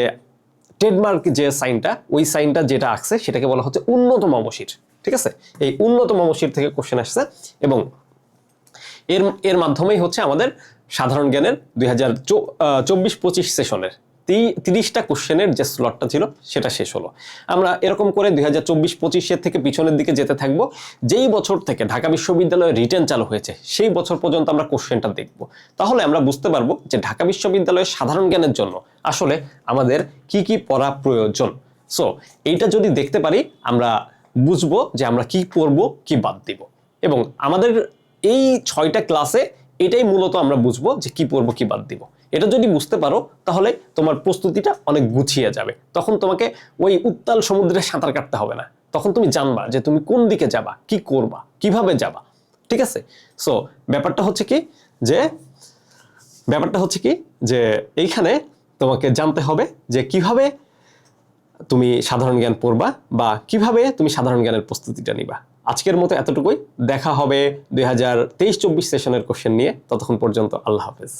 ট্রেডমার্ক যে সাইনটা, ওই সাইনটা যেটা আঁকছে সেটাকে বলা হচ্ছে উন্নতম মশির, ঠিক আছে। এই উন্নতম মশির থেকে কোশ্চেন আসছে, এবং এর মাধ্যমেই হচ্ছে আমাদের সাধারণ জ্ঞানের 2024-25 সেশনের 30টা কোশ্চেনের যে স্লটটা ছিল সেটা শেষ হলো। আমরা এরকম করে 2024-25 থেকে পিছনের দিকে যেতে থাকবো। যেই বছর থেকে ঢাকা বিশ্ববিদ্যালয়ে রিটেন চালু হয়েছে সেই বছর পর্যন্ত আমরা কোশ্চেনটা দেখব। তাহলে আমরা বুঝতে পারবো যে ঢাকা বিশ্ববিদ্যালয়ের সাধারণ জ্ঞানের জন্য আসলে আমাদের কি কি পড়া প্রয়োজন। সো এইটা যদি দেখতে পারি আমরা বুঝবো যে আমরা কি পড়বো, কি বাদ দিব। এবং আমাদের এই 6টা ক্লাসে এটাই মূলত আমরা বুঝবো যে কি পড়বো, কি বাদ দিব। এটা যদি বুঝতে পারো তাহলে তোমার প্রস্তুতিটা অনেক গুছিয়ে যাবে। তখন তোমাকে ওই উত্তাল সমুদ্রে সাঁতার কাটতে হবে না, তখন তুমি জানবা যে তুমি কোন দিকে যাবা, কি করবা, কিভাবে যাবা, ঠিক আছে। সো ব্যাপারটা হচ্ছে কি যে এইখানে তোমাকে জানতে হবে যে কিভাবে তুমি সাধারণ জ্ঞান পড়বা, বা কিভাবে তুমি সাধারণ জ্ঞানের প্রস্তুতিটা নিবা। আজকের মতো এতটুকুই, দেখা হবে 2023-24 সেশনের কোশ্চেন নিয়ে। ততক্ষণ পর্যন্ত আল্লাহ হাফেজ।